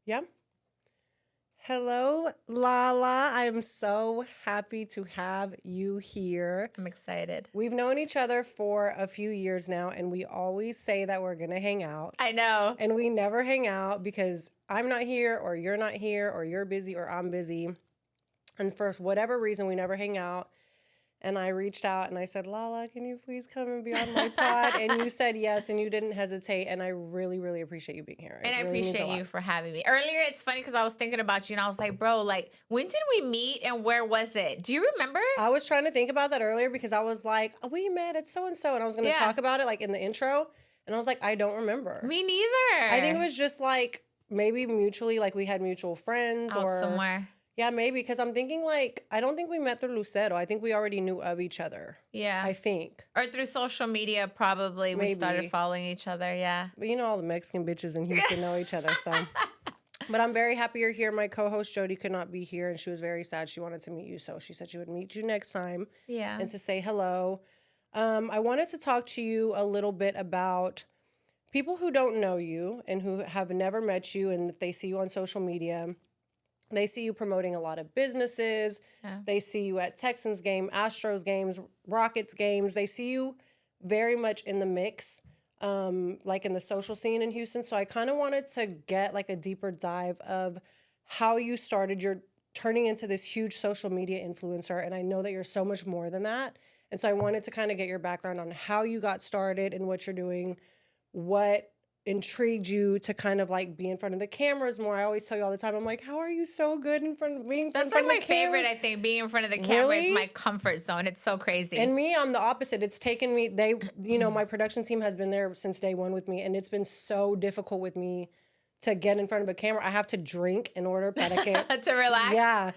Yeah. Hello, Lala. I'm so happy to have you here. I'm excited. We've known each other for a few years now, and we always say that we're going to hang out. I know. And we never hang out because I'm not here, or you're not here, or you're busy, or I'm busy. And for whatever reason, we never hang out. And I reached out and I said, Lala, can you please come and be on my pod? And you said yes, and you didn't hesitate. And I really, really appreciate you being here. And I really appreciate you for having me. Earlier, it's funny because I was thinking about you and I was like, bro, like, when did we meet and where was it? Do you remember? I was trying to think about that earlier because I was like, we met at so-and-so. And I was going to talk about it like in the intro. And I was like, I don't remember. Me neither. I think it was just like maybe mutually, like we had mutual friends or somewhere. Yeah, maybe, because I'm thinking, like, I don't think we met through Lucero. I think we already knew of each other. Yeah. I think. Or through social media, probably. Maybe. We started following each other, yeah. But you know, all the Mexican bitches in Houston know each other, so. But I'm very happy you're here. My co-host, Jody, could not be here, and she was very sad. She wanted to meet you, so she said she would meet you next time. Yeah. And to say hello. I wanted to talk to you a little bit about people who don't know you and who have never met you, and if they see you on social media, they see you promoting a lot of businesses. Yeah. They see you at Texans game, Astros games, Rockets games. They see you very much in the mix, like in the social scene in Houston. So I kind of wanted to get like a deeper dive of how you started your turning into this huge social media influencer. And I know that you're so much more than that. And so I wanted to kind of get your background on how you got started and what you're doing, what intrigued you to kind of like be in front of the cameras more. I always tell you all the time, I'm like, how are you so good in front of being? That's like my favorite, I think, being in front of the camera is my comfort zone. It's so crazy. And me, I'm the opposite. It's taken me, my production team has been there since day one with me, and it's been so difficult with me to get in front of a camera. I have to drink in order para que, to relax. Yeah.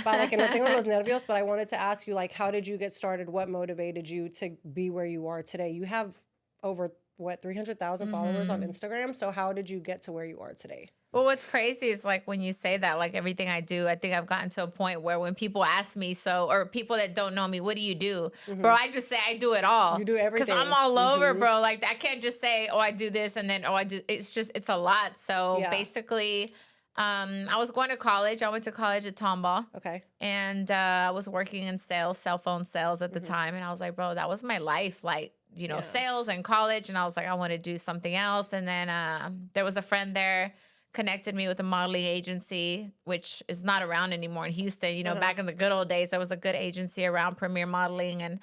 Para que no tengo los nervios. But I wanted to ask you, like, how did you get started? What motivated you to be where you are today? You have over 300,000 followers on Instagram. So how did you get to where you are today? Well, what's crazy is like when you say that, like everything I do, I think I've gotten to a point where when people ask me, or people that don't know me, what do you do? Bro, I just say I do it all. You do everything. Because I'm all over, bro. Like I can't just say, oh, I do this and then, oh, I do. It's a lot. So basically, I was going to college. I went to college at Tomball. Okay. And I was working in sales, cell phone sales at the time. And I was like, bro, that was my life. Like, sales and college. And I was like, I want to do something else. And then there was a friend there, connected me with a modeling agency, which is not around anymore in Houston. Back in the good old days, there was a good agency around Premier Modeling, and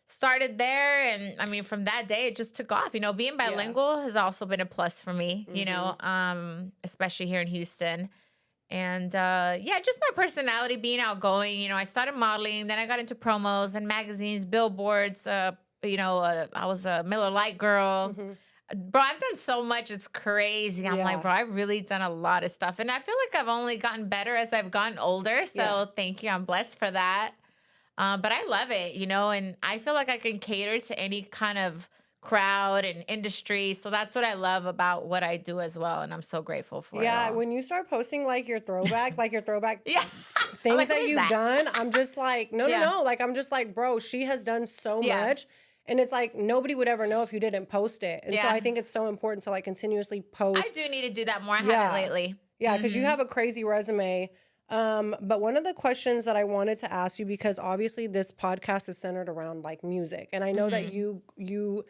started there. And I mean, from that day, it just took off. Being bilingual has also been a plus for me, especially here in Houston. And just my personality, being outgoing. I started modeling, then I got into promos and magazines, billboards. I was a Miller Lite girl. Bro, I've done so much. It's crazy. I'm like, bro, I've really done a lot of stuff. And I feel like I've only gotten better as I've gotten older. So thank you. I'm blessed for that. But I love it, and I feel like I can cater to any kind of crowd and industry. So that's what I love about what I do as well. And I'm so grateful for it. Yeah, when you start posting like your throwback things like, that you've done, I'm just like, no. Like, I'm just like, bro, she has done so much. And it's like nobody would ever know if you didn't post it. And so I think it's so important to like continuously post. I do need to do that more. I haven't lately. Yeah, because you have a crazy resume. But one of the questions that I wanted to ask you, because obviously this podcast is centered around like music. And I know that you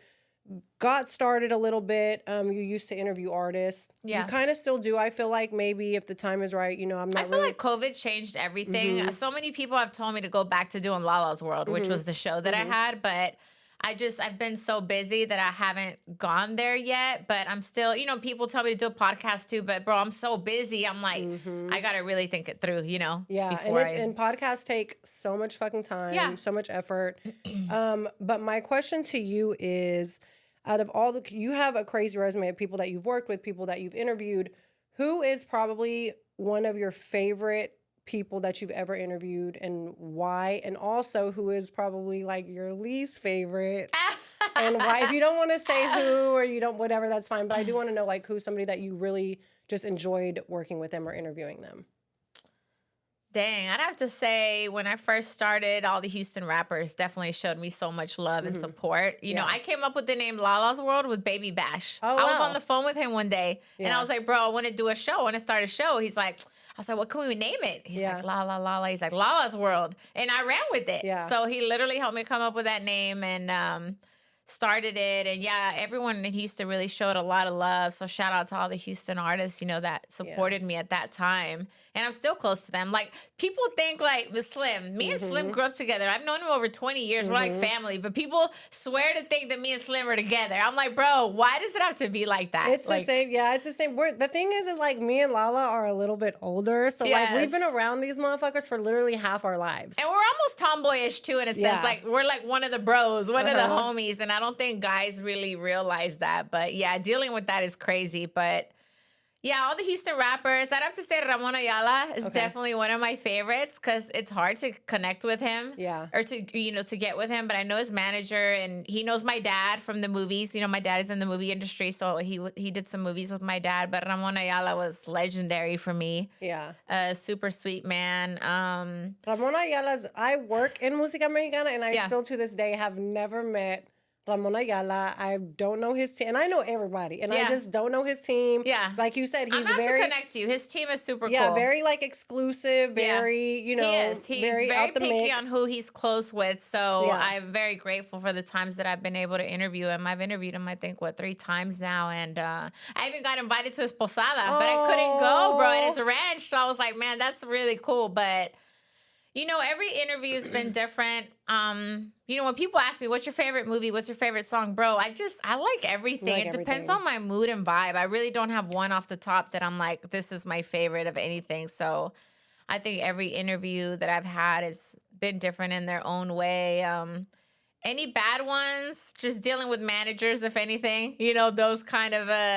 got started a little bit. You used to interview artists. Yeah. You kind of still do. I feel like maybe if the time is right, I'm not I feel like COVID changed everything. So many people have told me to go back to doing Lala's World, which was the show that I had. But I've been so busy that I haven't gone there yet, but I'm still, people tell me to do a podcast too, but bro, I'm so busy. I'm like, I got to really think it through, Yeah. And podcasts take so much fucking time, so much effort. But my question to you is, out of all you have a crazy resume of people that you've worked with, people that you've interviewed, who is probably one of your favorite people that you've ever interviewed and why? And also, who is probably like your least favorite and why? If you don't want to say who or you don't, whatever, that's fine. But I do want to know like who's somebody that you really just enjoyed working with them or interviewing them. Dang, I'd have to say when I first started, all the Houston rappers definitely showed me so much love and support. You know, I came up with the name Lala's World with Baby Bash. Oh, I was wow. on the phone with him one day and I was like, bro, I want to do a show. I want to start a show. He's like, I was like, what can we name it? He's like, Lala, Lala. He's like, Lala's World. And I ran with it. Yeah. So he literally helped me come up with that name and started it. And yeah, everyone in Houston really showed a lot of love. So shout out to all the Houston artists, you know, that supported me at that time. And I'm still close to them. Like, people think like with Slim, me and Slim grew up together. I've known him over 20 years. We're like family, but people swear to think that me and Slim are together. I'm like, bro, why does it have to be like that? It's like, the same. Yeah, it's the same. The thing is like me and Lala are a little bit older. So like we've been around these motherfuckers for literally half our lives. And we're almost tomboyish too, in a sense. Like, we're like one of the bros, one of the homies. And I don't think guys really realize that. But yeah, dealing with that is crazy. But yeah, all the Houston rappers, I'd have to say Ramon Ayala is definitely one of my favorites because it's hard to connect with him. Yeah. Or to, you know, to get with him. But I know his manager and he knows my dad from the movies. You know, my dad is in the movie industry, so he did some movies with my dad. But Ramon Ayala was legendary for me. Yeah. Super sweet man. Ramon Ayala's, I work in Música Americana and I still to this day have never met Ramon Ayala. I don't know his team. And I know everybody. And I just don't know his team. Yeah. Like you said, I'm he's very... to connect you. His team is super cool. Yeah, very like exclusive, very, you know, he is. He's very out the picky mix on who he's close with. So I'm very grateful for the times that I've been able to interview him. I've interviewed him, I think, 3 times now. And I even got invited to his posada, but I couldn't go, bro, at his ranch. So I was like, man, that's really cool. But you know, every interview's been different. You know, when people ask me, what's your favorite movie? What's your favorite song? Bro, I like everything. It depends on my mood and vibe. I really don't have one off the top that I'm like, this is my favorite of anything. So I think every interview that I've had has been different in their own way. Any bad ones, just dealing with managers, if anything, you know, those kind of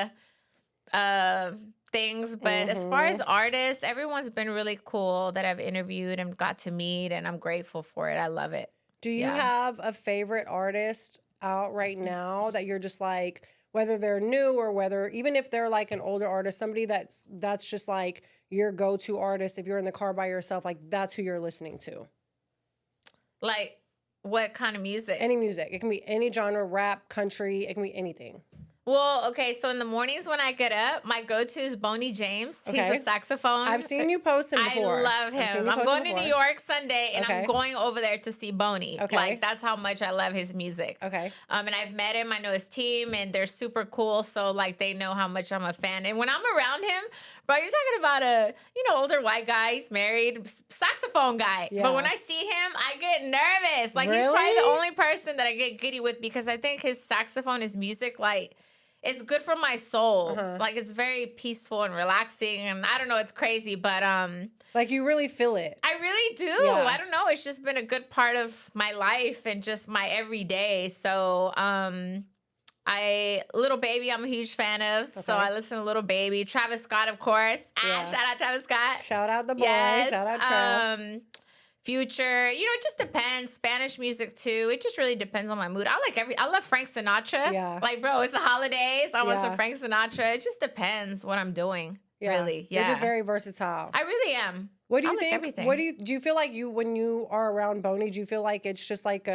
things. But as far as artists, everyone's been really cool that I've interviewed and got to meet, and I'm grateful for it. I love it. Do you have a favorite artist out right now that you're just like, whether they're new or whether, even if they're like an older artist, somebody that's just like your go-to artist, if you're in the car by yourself, like that's who you're listening to? Like, what kind of music? Any music. It can be any genre, rap, country, it can be anything. Well, okay, so in the mornings when I get up, my go-to is Boney James. He's a saxophone. I've seen you post him before. I love him. I'm going to New York Sunday, and I'm going over there to see Boney. Okay. Like, that's how much I love his music. Okay. And I've met him. I know his team, and they're super cool, so, like, they know how much I'm a fan. And when I'm around him, bro, you're talking about a, you know, older white guy. He's married, saxophone guy. Yeah. But when I see him, I get nervous. Like, he's probably the only person that I get giddy with because I think his saxophone, his music, like, it's good for my soul. Like, it's very peaceful and relaxing. And I don't know, it's crazy, but like, you really feel it. I really do. Yeah. I don't know. It's just been a good part of my life and just my everyday. So, Little Baby, I'm a huge fan of. So I listen to Little Baby. Travis Scott, of course. Shout out Travis Scott. Shout out the boy. Yes. Shout out Trav. Future, you know, it just depends. Spanish music too. It just really depends on my mood. I love Frank Sinatra. Yeah. Like, bro, it's the holidays. I want some Frank Sinatra. It just depends what I'm doing. Yeah. Really. Yeah. You're just very versatile. I really am. What do you think? Everything. Do you feel like when you are around Boney, do you feel like it's just like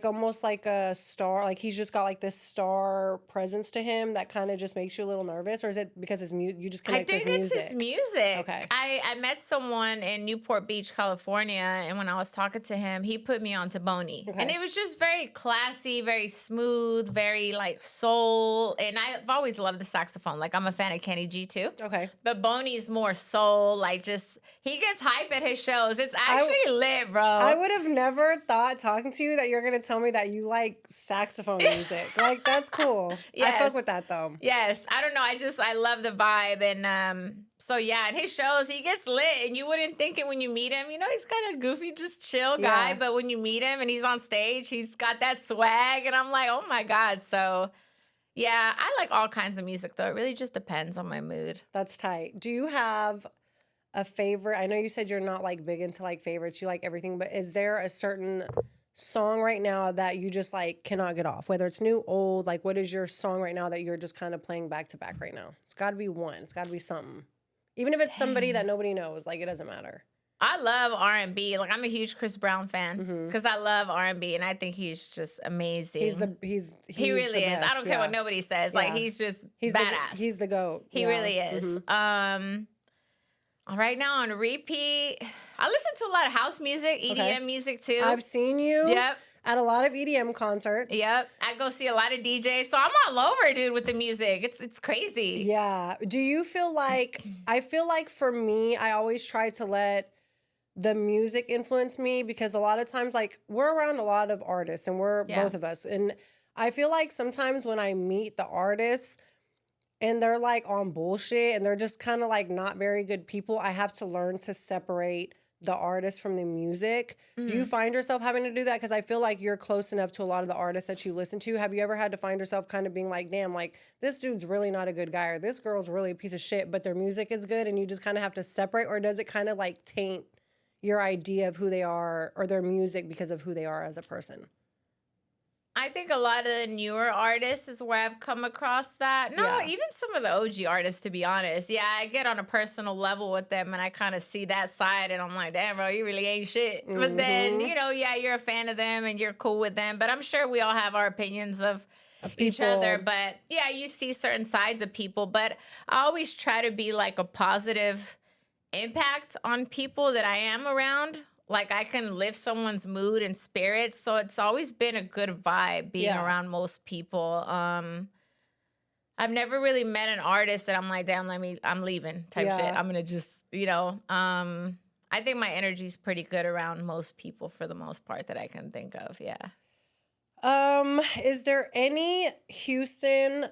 almost like a star, like he's just got like this star presence to him that kind of just makes you a little nervous, or is it because his music, you just connect to his music? I think it's his music. Okay. I met someone in Newport Beach, California, and when I was talking to him, he put me onto Boney. Okay. And it was just very classy, very smooth, very like soul, and I've always loved the saxophone. Like, I'm a fan of Kenny G too. Okay. But Boney's more soul, like just, he gets hype at his shows. It's actually lit, bro. I would have never thought talking to you that you're going to tell me that you like saxophone music. Like, that's cool. Yes. I fuck with that though. Yes. I don't know. I love the vibe. And so yeah, in his shows, he gets lit, and you wouldn't think it when you meet him. You know, he's kind of goofy, just chill guy. But when you meet him and he's on stage, he's got that swag, and I'm like, oh my God. So yeah, I like all kinds of music though. It really just depends on my mood. That's tight. Do you have a favorite? I know you said you're not like big into like favorites. You like everything, but is there a certain song right now that you just like cannot get off, whether it's new, old? Like, what is your song right now that you're just kind of playing back to back right now? It's got to be one. It's got to be something, even if it's somebody that nobody knows. Like, it doesn't matter. I love R&B. Like, I'm a huge Chris Brown fan because I love R&B, and I think he's just amazing. He really the is. best, I don't care what nobody says. Like, he's just badass. He's the GOAT. He really is. Right now on repeat, I listen to a lot of house music, EDM music too. I've seen you. Yep. At a lot of EDM concerts. Yep. I go see a lot of DJs. So I'm all over, dude, with the music. It's crazy. Yeah. Do you feel like, I feel like for me, I always try to let the music influence me because a lot of times, like, we're around a lot of artists and we're both of us. And I feel like sometimes when I meet the artists and they're like on bullshit and they're just kind of like not very good people, I have to learn to separate the artist from the music. Do you find yourself having to do that? Because I feel like you're close enough to a lot of the artists that you listen to. Have you ever had to find yourself kind of being like, damn, like, this dude's really not a good guy or this girl's really a piece of shit, but their music is good and you just kind of have to separate? Or does it kind of like taint your idea of who they are or their music because of who they are as a person? I think a lot of the newer artists is where I've come across that. No, even some of the OG artists, to be honest. Yeah, I get on a personal level with them and I kind of see that side and I'm like, damn, bro, you really ain't shit. But then, you know, yeah, you're a fan of them and you're cool with them. But I'm sure we all have our opinions of each other. But yeah, you see certain sides of people. But I always try to be like a positive impact on people that I am around. Like, I can lift someone's mood and spirits. So it's always been a good vibe being around most people. I've never really met an artist that I'm like, damn, I'm leaving type shit. I'm going to just, you know, I think my energy's pretty good around most people for the most part that I can think of. Yeah. Is there any Houston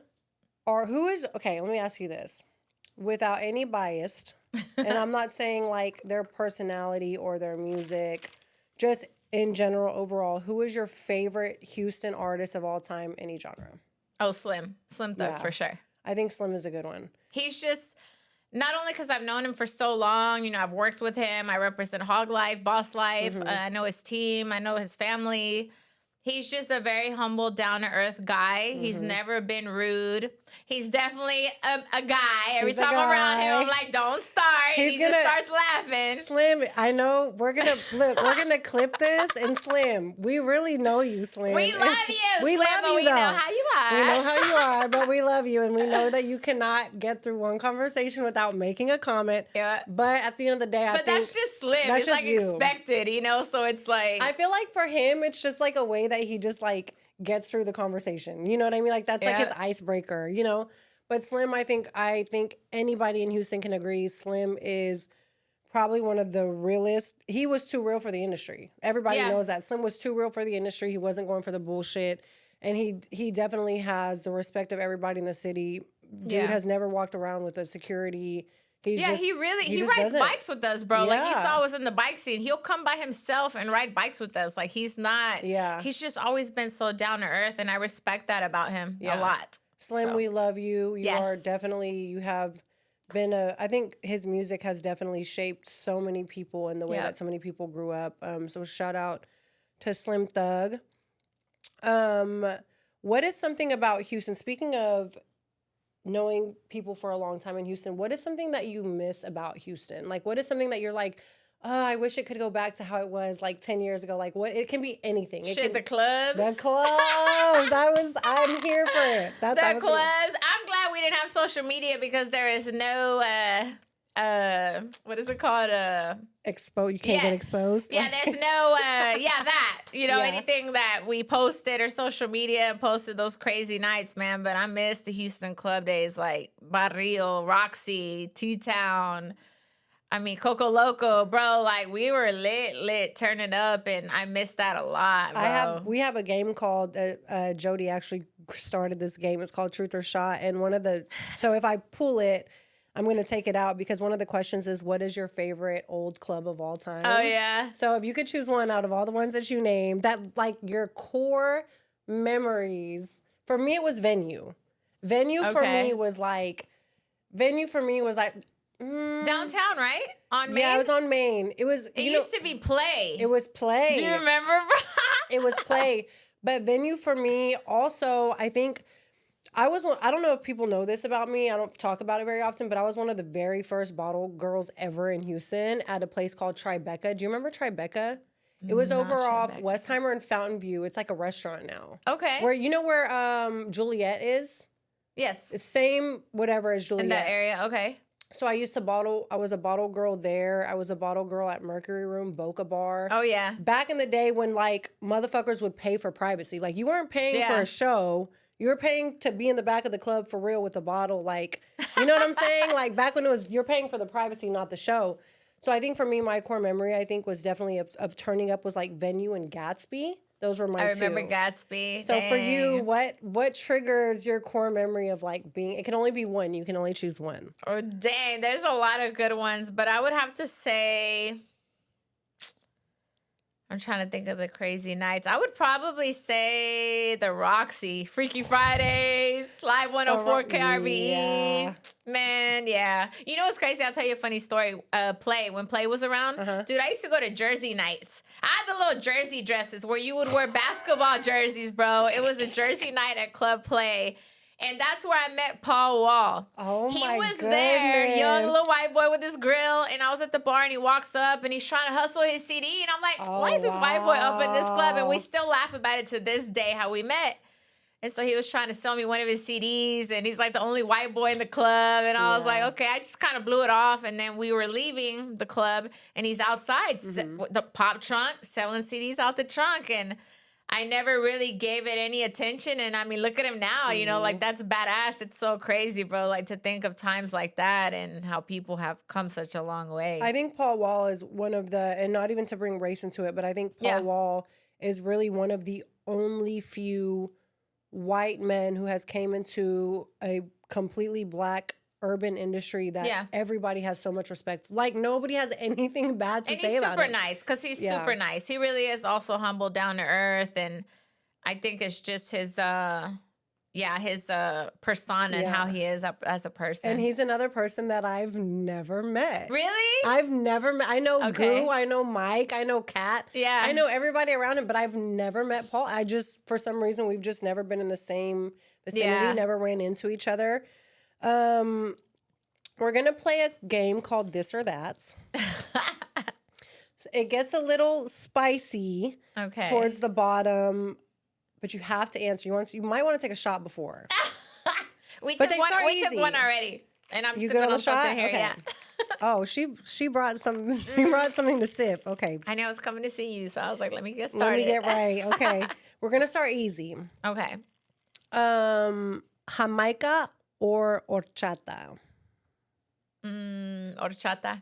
or okay, let me ask you this without any bias. And I'm not saying like their personality or their music, just in general, overall, who is your favorite Houston artist of all time, any genre? Oh, Slim Thug for sure. I think Slim is a good one. He's just, not only because I've known him for so long, you know, I've worked with him. I represent Hog Life, Boss Life. I know his team. I know his family. He's just a very humble, down-to-earth guy. He's never been rude. He's definitely a guy. Every time I'm around him, I'm like, don't start. He just starts laughing. Slim, I know we're gonna clip this. And Slim, we really know you, Slim. We love you, we Slim, love but you, we though. know how you are. We know how you are, but we love you. And we know that you cannot get through one conversation without making a comment. Yeah. But at the end of the day, I think that's just Slim. It's just like you. expected, you know? So it's like, I feel like for him, it's just like a way that he just like gets through the conversation. You know what I mean? Like that's like his icebreaker, you know? But Slim, I think anybody in Houston can agree Slim is probably one of the realest. He was too real for the industry. Everybody knows that. Slim was too real for the industry. He wasn't going for the bullshit. And he definitely has the respect of everybody in the city. Dude has never walked around with a security. He rides bikes with us, bro. Like you saw us in the bike scene. He'll come by himself and ride bikes with us. Like he's just always been so down to earth, and I respect that about him a lot. Slim, we love you. You are definitely, you have been I think his music has definitely shaped so many people in the way that so many people grew up. So shout out to Slim Thug. What is something about Houston, speaking of knowing people for a long time in Houston, what is something that you miss about Houston? Like, what is something that you're like, oh, I wish it could go back to how it was like 10 years ago. Like, what? It can be anything. The clubs. The clubs. I'm here for it. The clubs. I'm glad we didn't have social media because there is no, what is it called? You can't get exposed. Yeah, there's no, that. You know, anything that we posted or social media and posted those crazy nights, man. But I miss the Houston club days like Barrio, Roxy, T-Town. I mean, Coco Loco, bro, like we were lit, turning up, and I miss that a lot, bro. We have a game called, Jody actually started this game. It's called Truth or Shot, and so if I pull it, I'm going to take it out because one of the questions is, what is your favorite old club of all time? Oh, yeah. So if you could choose one out of all the ones that you named, that like your core memories, for me, it was Venue. Venue for me was like, downtown, right? On Main? Yeah, it was on Main. It used to be Play. It was Play. Do you remember? It was Play. But Venue for me also, I think I don't know if people know this about me. I don't talk about it very often, but I was one of the very first bottle girls ever in Houston at a place called Tribeca. Do you remember Tribeca? It was Not over sure off back. Westheimer and Fountain View. It's like a restaurant now. Okay. Where you know where Juliet is? Yes. It's same whatever as Juliet. In that area. Okay. So I was a bottle girl there. I was a bottle girl at Mercury Room, Boca Bar. Oh yeah. Back in the day when like motherfuckers would pay for privacy. Like you weren't paying for Yeah. a show. You were paying to be in the back of the club for real with a bottle. Like, you know what I'm saying? Like back when you're paying for the privacy, not the show. So I think for me, my core memory, I think was definitely of turning up was like Venue and Gatsby. Those were my two. I remember Gatsby. So for you, Dang. what triggers your core memory of like being? It can only be one. You can only choose one. Oh dang, there's a lot of good ones, but I would have to say, I'm trying to think of the crazy nights. I would probably say the Roxy, Freaky Fridays, Live 104 KRBE. Yeah. Man, yeah. You know what's crazy? I'll tell you a funny story. When Play was around, dude, I used to go to Jersey nights. I had the little Jersey dresses where you would wear basketball jerseys, bro. It was a Jersey night at Club Play. And that's where I met Paul Wall. Oh he my was goodness. there, young little white boy with his grill, and I was at the bar, and he walks up, and he's trying to hustle his CD, and I'm like, why is this white boy up in this club? And we still laugh about it to this day, how we met. And so he was trying to sell me one of his CDs, and he's like the only white boy in the club, and I was like, okay, I just kind of blew it off, and then we were leaving the club, and he's outside, with the pop trunk, selling CDs out the trunk, and I never really gave it any attention. And I mean, look at him now, you know, like that's badass. It's so crazy, bro. Like to think of times like that and how people have come such a long way. I think Paul Wall is one of the, and not even to bring race into it, but I think Paul Wall is really one of the only few white men who has came into a completely black urban industry that everybody has so much respect. Like nobody has anything bad to say about it. And he's super nice because he's super nice. He really is also humble, down to earth, and I think it's just his persona and how he is as a person. And he's another person that I've never met. Really? I've never met. I know Goo, I know Mike, I know Kat. Yeah. I know everybody around him, but I've never met Paul. I just, for some reason, we've just never been in the same vicinity, never ran into each other. We're going to play a game called This or That. So it gets a little spicy towards the bottom, but you have to answer. You might want to take a shot before. We took one already, and I'm sipping on something here. Okay. Yeah. Oh, she brought some. She brought something to sip. Okay. I know I was coming to see you, so I was like, let me get started. Let me get right. Okay. We're gonna start easy. Okay. Jamaica or horchata? Horchata.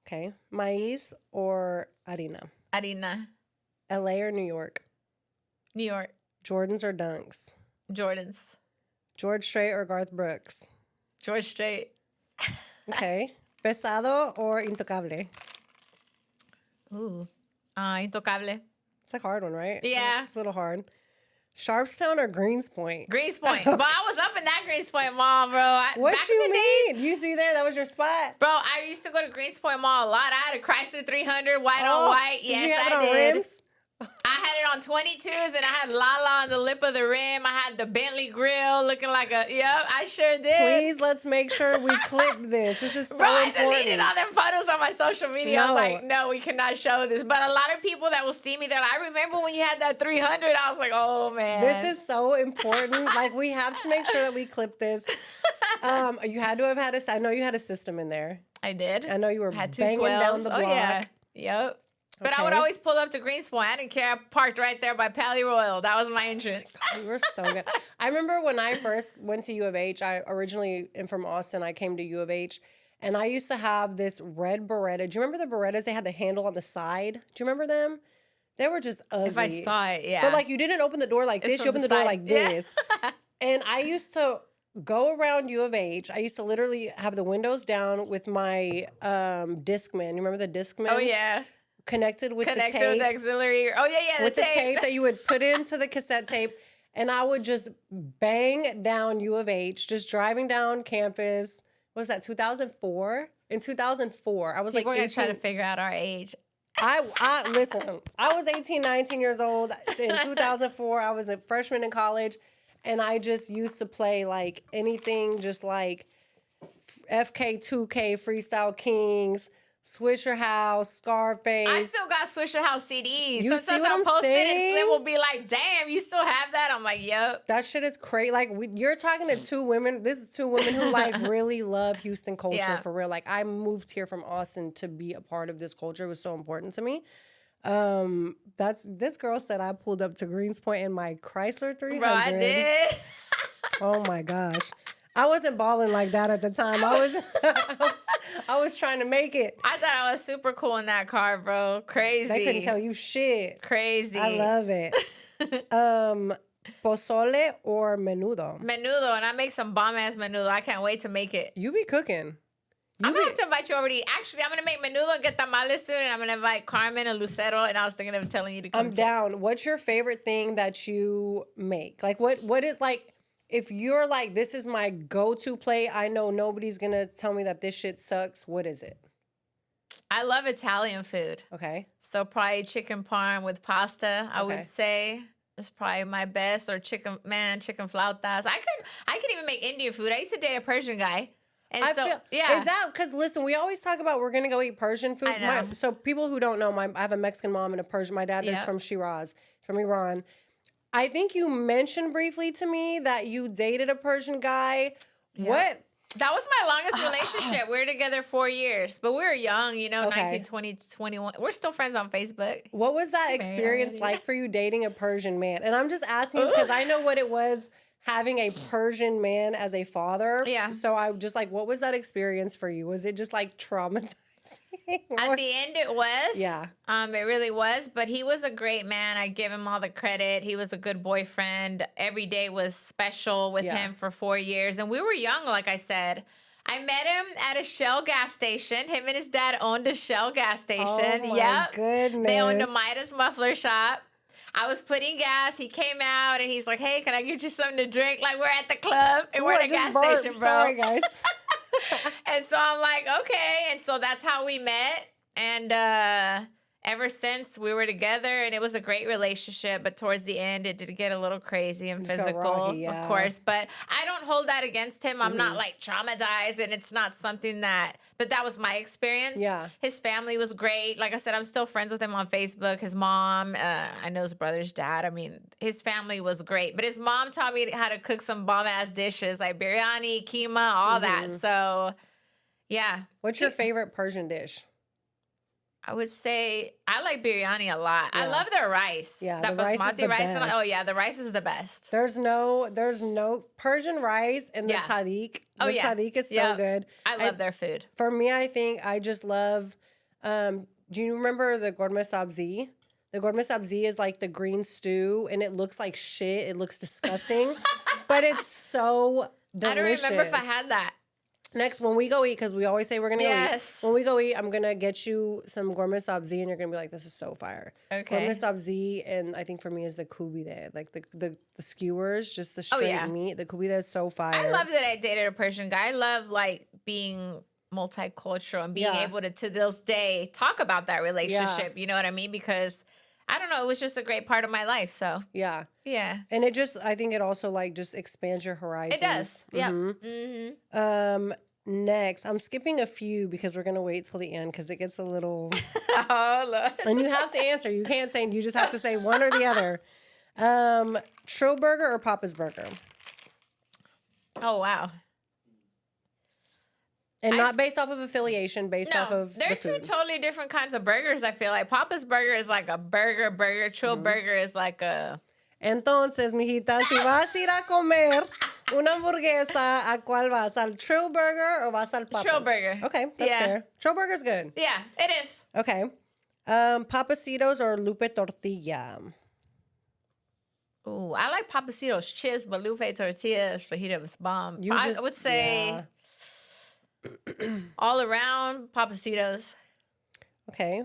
Okay. Maíz or harina? Harina. LA or New York? New York. Jordans or Dunks? Jordans. George Strait or Garth Brooks? George Strait. Okay. Pesado or Intocable? Ooh. Intocable. It's a hard one, right? Yeah. It's a little hard. Sharpstown or Greenspoint? Greenspoint. But I was up in that Greenspoint Mall, bro. What back you in the mean? days, You see there? That was your spot? bro, I used to go to Greenspoint Mall a lot. I had a Chrysler 300, white on white. Yes, did you have it I on did. rims? I had it on 22s, and I had LaLa on the lip of the rim. I had the Bentley grill looking like I sure did. Please, let's make sure we clip this. This is so Bro, I important. deleted all them photos on my social media. I was like, no, we cannot show this. But a lot of people that will see me, they're like, I remember when you had that 300. I was like, oh, man. This is so important. Like, we have to make sure that we clip this. You had to have had I know you had a system in there. I did. I know you were had banging down the block. Oh, yeah. Yep. But I would always pull up to Greenspoint. I didn't care. I parked right there by Pally Royal. That was my entrance. You were so good. I remember when I first went to U of H, I originally am from Austin. I came to U of H, and I used to have this red Beretta. Do you remember the Berettas? They had the handle on the side. Do you remember them? They were just ugly. If I saw it, yeah. But, like, you didn't open the door like this. You opened the door like this. And I used to go around U of H. I used to literally have the windows down with my Discman. You remember the Discman? Oh, yeah. Connected with the tape. Connected with the auxiliary. Oh, yeah, with the tape that you would put into the cassette tape. And I would just bang down U of H, just driving down campus. What was that, 2004? In 2004, I was People like 18. We're going to try to figure out our age. Listen, I was 18, 19 years old. In 2004, I was a freshman in college. and I just used to play like anything, just like FK 2K, Freestyle Kings, Swisher House, Scarface. I still got Swisher House CDs. You see Sometimes what I'll I'm post it and saying? Slim will be like, damn, you still have that? I'm like, yep. That shit is crazy. Like, you're talking to two women. This is two women who, like, really love Houston culture, Yeah. for real. Like, I moved here from Austin to be a part of this culture. It was so important to me. This girl said I pulled up to Greenspoint in my Chrysler 300. Bro, I did. Oh, my gosh. I wasn't balling like that at the time. I was trying to make it. I thought I was super cool in that car, bro. Crazy. They couldn't tell you shit. Crazy. I love it. Pozole or menudo? Menudo, and I make some bomb-ass menudo. I can't wait to make it. You be cooking. I'm going to have to invite you over to eat. Actually, I'm going to make menudo and get tamales soon, and I'm going to invite Carmen and Lucero, and I was thinking of telling you to come. I'm down. What's your favorite thing that you make? Like, what is, like, if you're like, this is my go-to plate, I know nobody's going to tell me that this shit sucks, what is it? I love Italian food. Okay. So probably chicken parm with pasta, I Okay. would say. It's probably my best. Or chicken flautas. I could even make Indian food. I used to date a Persian guy. And I so, feel, yeah. Is that, because listen, we always talk about we're going to go eat Persian food. I know. So people who don't know, I have a Mexican mom and a Persian. My dad is Yep. from Shiraz, from Iran. I think you mentioned briefly to me that you dated a Persian guy. Yeah. What? That was my longest relationship. We were together 4 years, but we were young, you know, Okay. 19, 20, 21. We're still friends on Facebook. What was that Married experience already. like for you dating a Persian man? And I'm just asking you because I know what it was having a Persian man as a father. Yeah. So I just like, what was that experience for you? Was it just like traumatizing? At the end, it was. Yeah. It really was. But he was a great man. I give him all the credit. He was a good boyfriend. Every day was special with Yeah. him for 4 years. And we were young, like I said. I met him at a Shell gas station. Him and his dad owned a Shell gas station. Oh my Yep. goodness. They owned a Midas muffler shop. I was putting gas. He came out and he's like, hey, can I get you something to drink? Like, we're at the club and Ooh, we're I at a gas just burped. station, bro. Sorry, guys. And so I'm like, okay. And so that's how we met. And ever since we were together, and it was a great relationship. But towards the end, it did get a little crazy and Just got physical, rocky, yeah. of course. But I don't hold that against him. I'm not like traumatized, and it's not something that, but that was my experience. Yeah. His family was great. Like I said, I'm still friends with him on Facebook. His mom, I know his brother's dad. I mean, his family was great. But his mom taught me how to cook some bomb-ass dishes like biryani, keema, all that. So, yeah. What's your favorite Persian dish? I would say I like biryani a lot. I Yeah. love their rice. Yeah, that the rice is basmati the rice. best. Oh yeah, the rice is the best. There's no Persian rice and the Yeah. tahdig. Oh, The yeah. tahdig is so Yep. good. I love their food. For me, I think I just love. Do you remember the gourmet sabzi? The gourmet sabzi is like the green stew, and it looks like shit. It looks disgusting, but it's so delicious. I don't remember if I had that. Next, when we go eat, because we always say we're gonna Yes. go eat. When we go eat, I'm gonna get you some gourmet sabzi, and you're gonna be like, "This is so fire." Okay. Gourmet sabzi, and I think for me is the kubide, like the skewers, just the straight Oh, yeah. meat. The kubide is so fire. I love that I dated a Persian guy. I love like being multicultural and being Yeah. able to this day talk about that relationship. You know what I mean? Because I don't know, it was just a great part of my life. So Yeah, yeah, and it just, I think it also like just expands your horizons. it does. Yeah. Mm-hmm. Next, I'm skipping a few because we're gonna wait till the end because it gets a little. Oh Lord. And you have to answer. You can't say. You just have to say one or the other. Trill Burger or Papa's Burger, Oh wow. and not based off of affiliation, based off No, of they're the two food. totally different kinds of burgers. I feel like Papa's Burger is like a burger. Trill Burger is like a. Entonces, mijita, si vas a ir a comer una hamburguesa, ¿a cuál vas? ¿Al Trill Burger or vas al Papa's? Trill Burger. Okay, that's Yeah. fair. Trill Burger's good. Yeah, it is. Okay. Papacitos or Lupe Tortilla? Ooh, I like Papacitos chips, but Lupe tortillas, fajitas bomb. I would say all around Papacitos. Okay.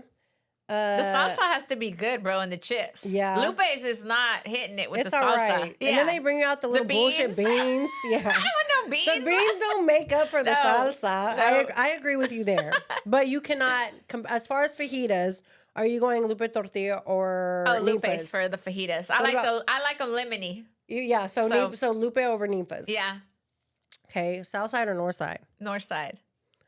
The salsa has to be good, bro, and the chips. Yeah. Lupe's is not hitting it with It's the all salsa. right. Yeah. And then they bring out the little bullshit beans. Yeah. I don't want no beans. The beans don't make up for the No. salsa. No. I agree with you there. But you cannot, as far as fajitas, are you going Lupe Tortilla or Oh, Lupe's Nipa's? for the fajitas. What about- I like them lemony. Yeah, so Lupe over Ninfa's. Yeah. Okay, south side or north side? North side.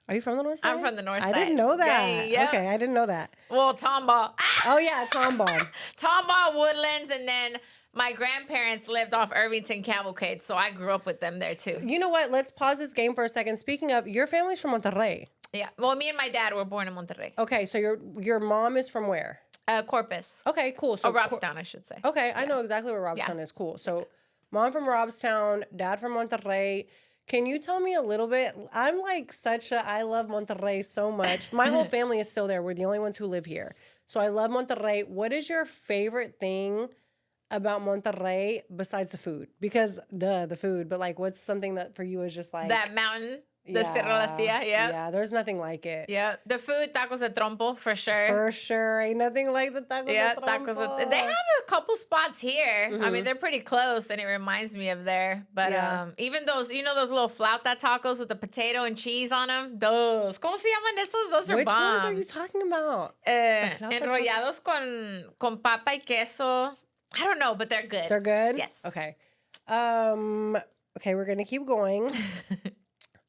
Are you from the north side? I'm from the north side. I didn't know that. Yeah. Okay, I didn't know that. Well, Tomball. Oh, yeah, Tomball. Tomball, Woodlands, and then my grandparents lived off Irvington Cavalcade, so I grew up with them there too. You know what? Let's pause this game for a second. Speaking of, your family's from Monterrey. Yeah. Well, me and my dad were born in Monterrey. Okay, so your mom is from where? Corpus. Okay, cool. So Robstown, I should say. Okay, I know exactly where Robstown is. Cool. So mom from Robstown, dad from Monterrey. Can you tell me a little bit? I'm like I love Monterrey so much. My whole family is still there. We're the only ones who live here. So I love Monterrey. What is your favorite thing about Monterrey besides the food? Because the food, but like what's something that for you is just like that mountain, the Cerro La Silla, yeah. Yeah, there's nothing like it. Yeah, the food, tacos de trompo, for sure. For sure. Ain't nothing like the tacos de trompo. They have a couple spots here. I mean, they're pretty close, and it reminds me of there. But even those, those little flauta tacos with the potato and cheese on them, those. ¿Cómo se llaman esos? Those are Which bomb. ones are you talking about? Enrollados con papa y queso. I don't know, but they're good. They're good? Yes. Okay. Okay, we're going to keep going.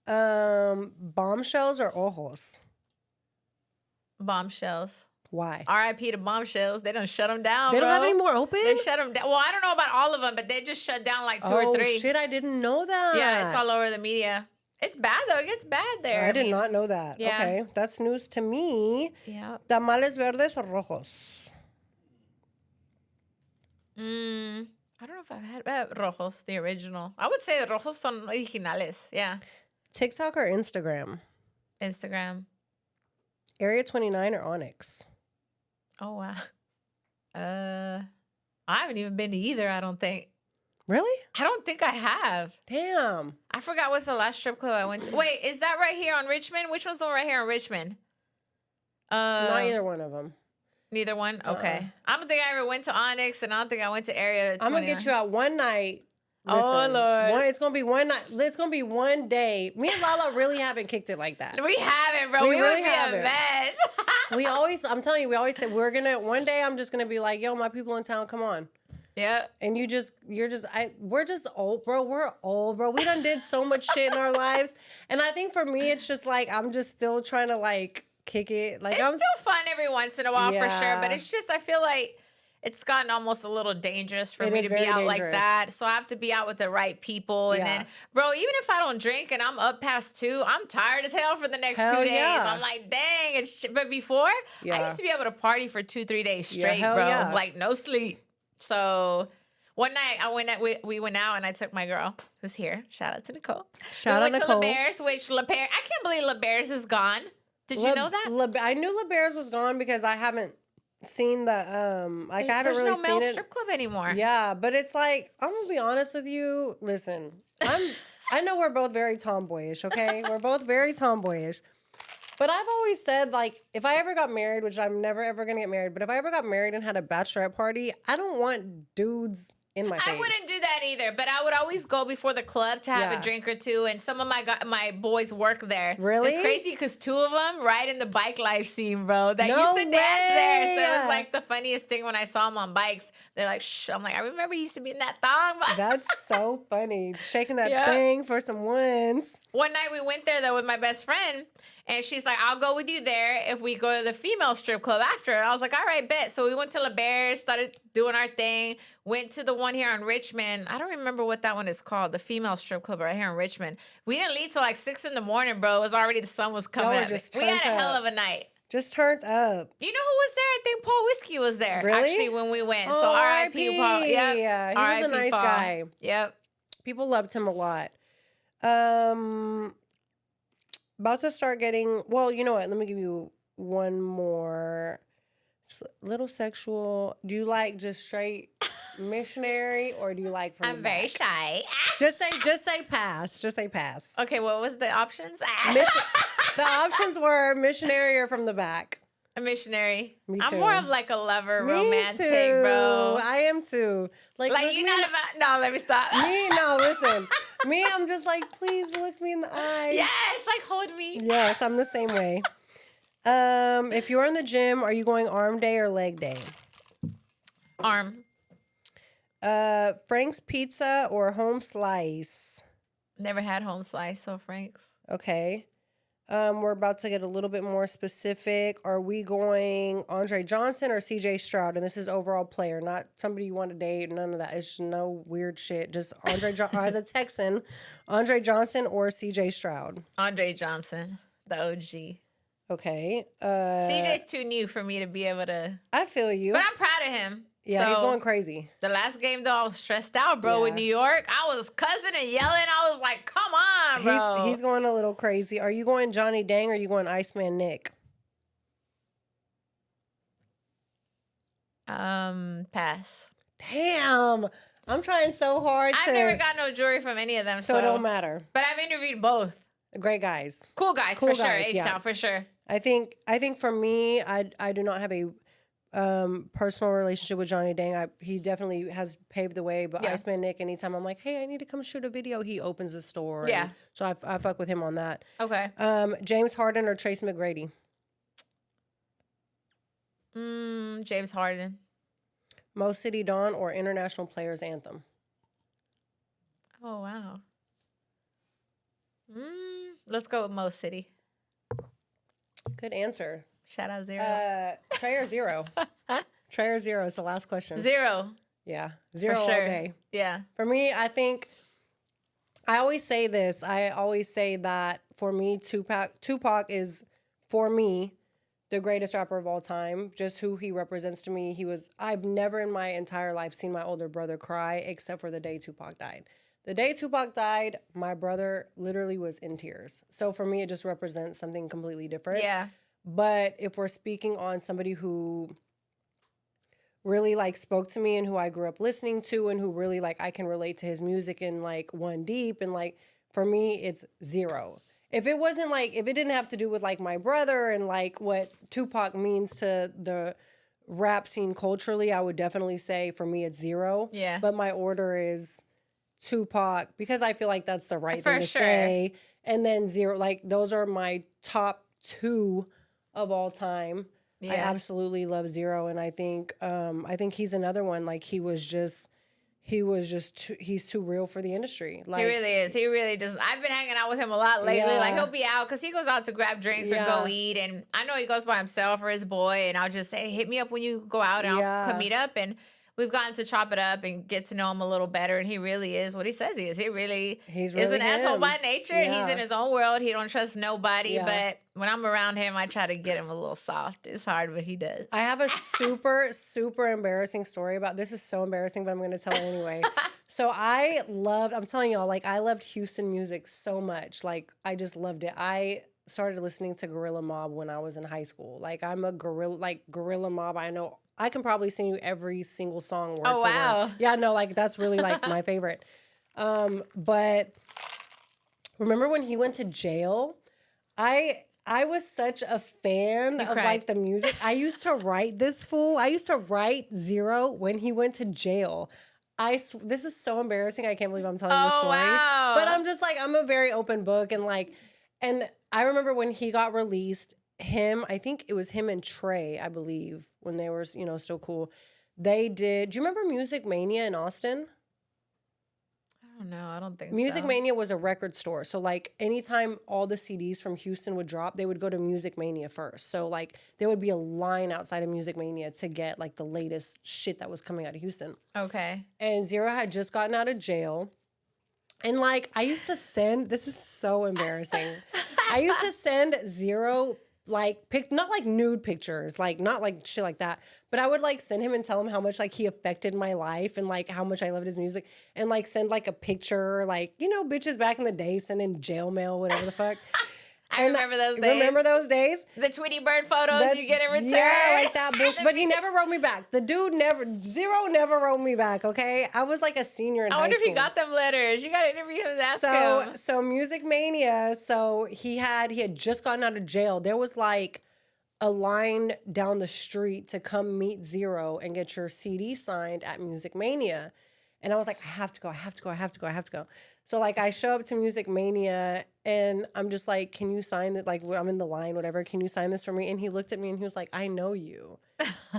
Bombshells or ojos? Bombshells. Why? R.I.P. to bombshells. They done shut them down, They don't have any more open? They shut them down. Well, I don't know about all of them, but they just shut down like two or three. Oh, shit, I didn't know that. Yeah, it's all over the media. It's bad, though. It gets bad there. I did not know that. Yeah. Okay, that's news to me. Yeah. Tamales verdes or rojos? I don't know if I've had rojos, the original. I would say rojos son originales. Yeah. TikTok or Instagram? Instagram. Area 29 or Onyx? Oh, wow. I haven't even been to either, I don't think. Really? I don't think I have. Damn. I forgot what's the last strip club I went to. Wait, is that right here on Richmond? Which one's the one right here on Richmond? Not either one of them. Neither one? Okay. I don't think I ever went to Onyx, and I don't think I went to Area 29. I'm going to get you out one night. Listen, oh, Lord. It's going to be one night. It's going to be one day. Me and LaLa really haven't kicked it like that. We haven't, bro. We really would be a mess. I'm telling you, we always say, one day I'm just going to be like, yo, my people in town, come on. Yeah. And we're just old, bro. We're old, bro. We done did so much shit in our lives. And I think for me, it's just like, I'm just still trying to like kick it. Like, it's still fun every once in a while for sure. But it's just, I feel like it's gotten almost a little dangerous for me to be out like that. So I have to be out with the right people. And then, bro, even if I don't drink and I'm up past 2, I'm tired as hell for the next 2 days. Yeah. I'm like, dang. But before, I used to be able to party for 2-3 days straight, bro. Yeah. Like, no sleep. So one night we went out and I took my girl who's here. Shout out to Nicole. We went to La Bears, which I can't believe La Bears is gone. Did you know that? I knew La Bears was gone because I haven't seen the I haven't really seen it. There's no male strip club anymore. Yeah, but it's like, I'm gonna be honest with you. Listen, I know we're both very tomboyish, okay? We're both very tomboyish. But I've always said, like, if I ever got married, which I'm never ever gonna get married, but if I ever got married and had a bachelorette party, I don't want dudes in my face. I wouldn't do that either, but I would always go before the club to have a drink or two, and some of my boys work there. Really? It's crazy because 2 of them ride in the bike life scene, bro. That used to dance there. So it was like the funniest thing when I saw them on bikes. They're like, shh. I'm like, I remember you used to be in that thong. That's so funny. Shaking that thing for some ones. One night we went there, though, with my best friend. And she's like, I'll go with you there if we go to the female strip club after. And I was like, all right, bet. So we went to La Bears, started doing our thing, went to the one here in Richmond. I don't remember what that one is called, the female strip club right here in Richmond. We didn't leave till like 6 in the morning, bro. It was already, the sun was coming up. We had a hell of a night. Just turned up. You know who was there? I think Paul Whiskey was there. Really? Actually, when we went. So R.I.P. Paul. Yep. Yeah, he was a nice guy. Yep. People loved him a lot. About to start getting, well, you know what? Let me give you one more. Little sexual. Do you like just straight missionary or do you like from I'm very shy. Just say pass. Just say pass. Okay, what was the options? The options were missionary or from the back. A missionary. Me too. I'm more of like a lover, romantic, too. Bro. I am too. Like you're not about. No, let me stop. Listen. I'm just like, please look me in the eyes. Yes, like hold me. Yes, I'm the same way. If you're in the gym, are you going arm day or leg day? Arm. Frank's Pizza or Home Slice? Never had home slice, so Frank's. Okay. We're about to get a little bit more specific. Are we going Andre Johnson or CJ Stroud? And this is overall player, not somebody you want to date. None of that. It's just no weird shit. Just as a Texan, Andre Johnson or CJ Stroud? Andre Johnson, the OG. Okay. CJ's too new for me to be able to. I feel you. But I'm proud of him. Yeah, he's going crazy. The last game, though, I was stressed out, bro, with New York. I was cussing and yelling. I was like, come on, bro. He's going a little crazy. Are you going Johnny Dang or are you going Iceman Nick? Pass. Damn. I'm trying so hard I've never got no jury from any of them. So it don't matter. But I've interviewed both. Great guys. Cool guys, for sure. H-Town, for sure. I think for me, I do not have a personal relationship with Johnny Dang. He definitely has paved the way, but Iceman Nick, anytime I'm like, hey, I need to come shoot a video, he opens the store. Yeah. So I fuck with him on that. Okay. James Harden or Tracy McGrady? James Harden. Mo City Dawn or International Players Anthem? Oh, wow. Let's go with Mo City. Good answer. Shout out Zero. Trey or Zero? Trey or Zero is the last question. Zero. Yeah. Zero for sure. all day. Yeah. For me, I think, I always say this. I always say that for me, Tupac is, for me, the greatest rapper of all time. Just who he represents to me. I've never in my entire life seen my older brother cry except for the day Tupac died. The day Tupac died, my brother literally was in tears. So for me, it just represents something completely different. Yeah. But if we're speaking on somebody who really like spoke to me and who I grew up listening to and who really like I can relate to his music in like One Deep and like for me it's Zero. If it wasn't like if it didn't have to do with like my brother and like what Tupac means to the rap scene culturally, I would definitely say for me it's Zero. Yeah. But my order is Tupac because I feel like that's the right thing to sure. say. And then Zero, like those are my top two of all time. Yeah. I absolutely love Zero, and I think he's another one. Like he's too real for the industry. Like he really is. He really does. I've been hanging out with him a lot lately. Yeah. Like he'll be out because he goes out to grab drinks or go eat, and I know he goes by himself or his boy, and I'll just say, hit me up when you go out, and I'll come meet up. And we've gotten to chop it up and get to know him a little better, and he really is what he says he is. He's really is an asshole by nature. Yeah. He's in his own world. He don't trust nobody, but when I'm around him, I try to get him a little soft. It's hard, but he does. I have a super, super embarrassing story about this. Is so embarrassing, but I'm going to tell it anyway. So I'm telling y'all, like I loved Houston music so much. Like I just loved it. I started listening to Gorilla Mob when I was in high school. Like I'm a Gorilla Mob. I can probably sing you every single song word for word. Yeah, no, like that's really like my favorite. But remember when he went to jail? I was such a fan of like the music. I used to write this fool. I used to write Zero when he went to jail. This is so embarrassing. I can't believe I'm telling this story. Wow. But I'm just like, I'm a very open book. And I remember when he got released, I think it was him and Trey, I believe, when they were, still cool. Do you remember Music Mania in Austin? I don't know. I don't think Music Mania was a record store. So, like, anytime all the CDs from Houston would drop, they would go to Music Mania first. So, like, there would be a line outside of Music Mania to get, like, the latest shit that was coming out of Houston. Okay. And Zero had just gotten out of jail. And, like, I used to send, this is so embarrassing. I used to send Zero not like nude pictures, like not like shit like that, but I would like send him and tell him how much like he affected my life and like how much I loved his music and like send like a picture, like, bitches back in the day sending jail mail, whatever the fuck. I remember those days. Remember those days? The Tweety Bird photos you get in return. Yeah, like that bullshit. But he never wrote me back. The dude Zero never wrote me back, okay? I was like a senior in high school. I wonder if he got them letters. You got to interview him and ask him. So Music Mania, he had just gotten out of jail. There was like a line down the street to come meet Zero and get your CD signed at Music Mania. And I was like, I have to go. So like I show up to Music Mania and I'm just like, can you sign it? Like I'm in the line, whatever. Can you sign this for me? And he looked at me and he was like, I know you.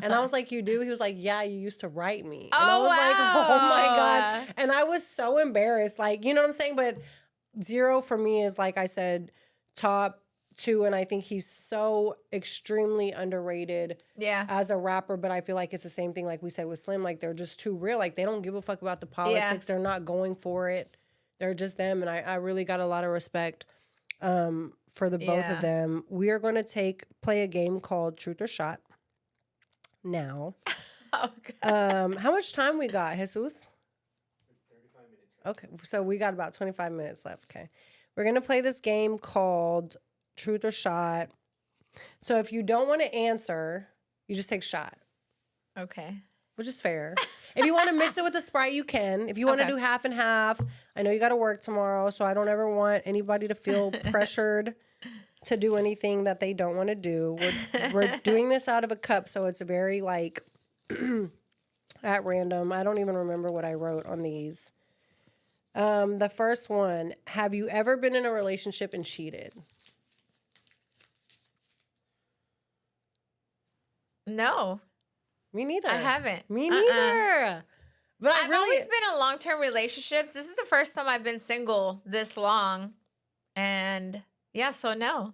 And I was like, you do? He was like, yeah, you used to write me. And I Oh, was like, oh my God. wow. And I was so embarrassed. Like, you know what I'm saying? But Zero for me is, like I said, top 2. And I think he's so extremely underrated Yeah. as a rapper. But I feel like it's the same thing like we said with Slim. Like they're just too real. Like they don't give a fuck about the politics. They're not going for it. They're just them. And I really got a lot of respect for the both of them. We are going to play a game called Truth or Shot now. Oh, God. How much time we got, Jesus? 35 minutes. Okay, so we got about 25 minutes left. Okay. We're going to play this game called Truth or Shot. So if you don't want to answer, you just take shot. Okay. Which is fair. If you want to mix it with the Sprite, you can. If you want to do half and half, I know you got to work tomorrow, so I don't ever want anybody to feel pressured to do anything that they don't want to do. We're doing this out of a cup, so it's very like at random. I don't even remember what I wrote on these. The first one, have you ever been in a relationship and cheated? No. Me neither. I haven't. Me neither. But I've always been in long-term relationships. This is the first time I've been single this long. And yeah, so no.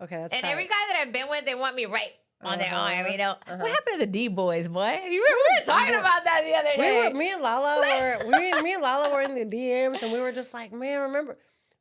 Okay, that's And tight. every guy that I've been with, they want me right on their arm, you know. What happened to the D boys, boy? We were talking about that the other day. Me and Lala were in the DMs and we were just like, man,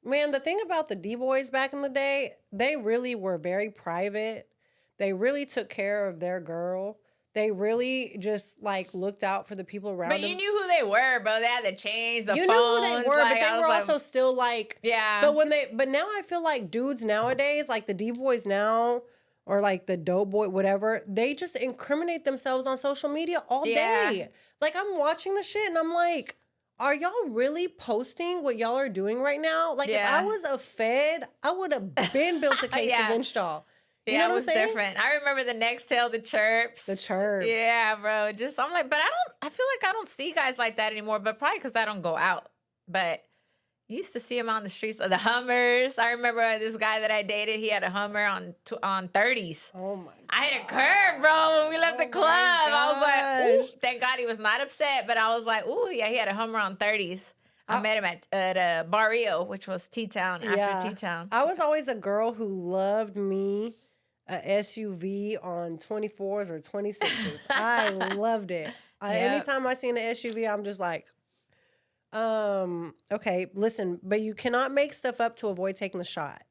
the thing about the D boys back in the day, they really were very private. They really took care of their girl. They really just like looked out for the people around them. But you knew who they were, bro. They had the chains, the phones. You knew who they were, like, but they were also still like, yeah. But now I feel like dudes nowadays, like the D boys now, or like the dope boy, whatever, they just incriminate themselves on social media all day. Like I'm watching the shit and I'm like, are y'all really posting what y'all are doing right now? Like if I was a Fed, I would have been built a case against y'all. You know what I'm saying? Different. I remember the Nextel, the chirps. The chirps. Yeah, bro. Just, I'm like, but I feel like I don't see guys like that anymore, but probably because I don't go out. But you used to see him on the streets of the Hummers. I remember this guy that I dated, he had a Hummer on 30s. Oh my God. I had a curve, bro, when we left the club. I was like, ooh, thank God he was not upset, but I was like, ooh, yeah, he had a Hummer on 30s. I met him at Barrio, which was T-Town, after T-Town. I was always a girl who loved me a SUV on 24s or 26s. I loved it. Anytime I see an SUV, I'm just like, okay, listen, but you cannot make stuff up to avoid taking the shot.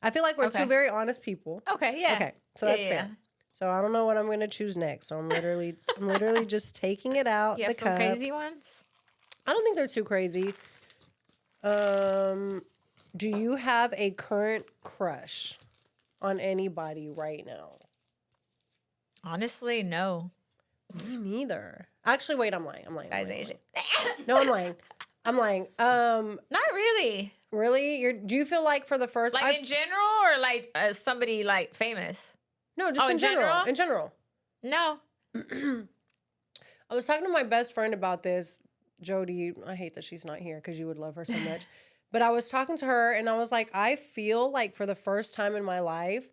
I feel like we're two very honest people. Okay, yeah. Okay, so that's fair. So I don't know what I'm going to choose next. So I'm literally just taking it out. You have some crazy ones? I don't think they're too crazy. Do you have a current crush on anybody right now? Honestly, no. Me neither. Actually, wait, I'm lying. Guy's Asian. No, I'm lying. Not really. Really? Do you feel like for the first... Like in general or like somebody like famous? No, just in general. In general. No. I was talking to my best friend about this. Jody, I hate that she's not here because you would love her so much. But I was talking to her and I was like, I feel like for the first time in my life,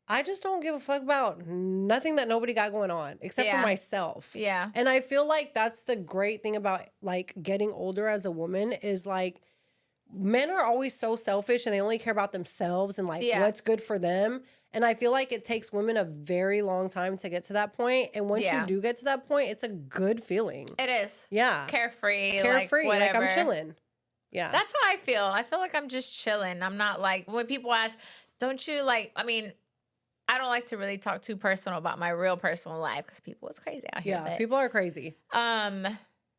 I just don't give a fuck about nothing that nobody got going on except for myself. Yeah. And I feel like that's the great thing about like getting older as a woman is like men are always so selfish and they only care about themselves and like what's good for them. And I feel like it takes women a very long time to get to that point. And once you do get to that point, it's a good feeling. It is. Yeah. Carefree. Carefree. Like I'm chilling. Yeah. That's how I feel. I feel like I'm just chilling. I'm not like, when people ask, don't you like, I mean, I don't like to really talk too personal about my real personal life because people is crazy out here. Yeah, people are crazy. But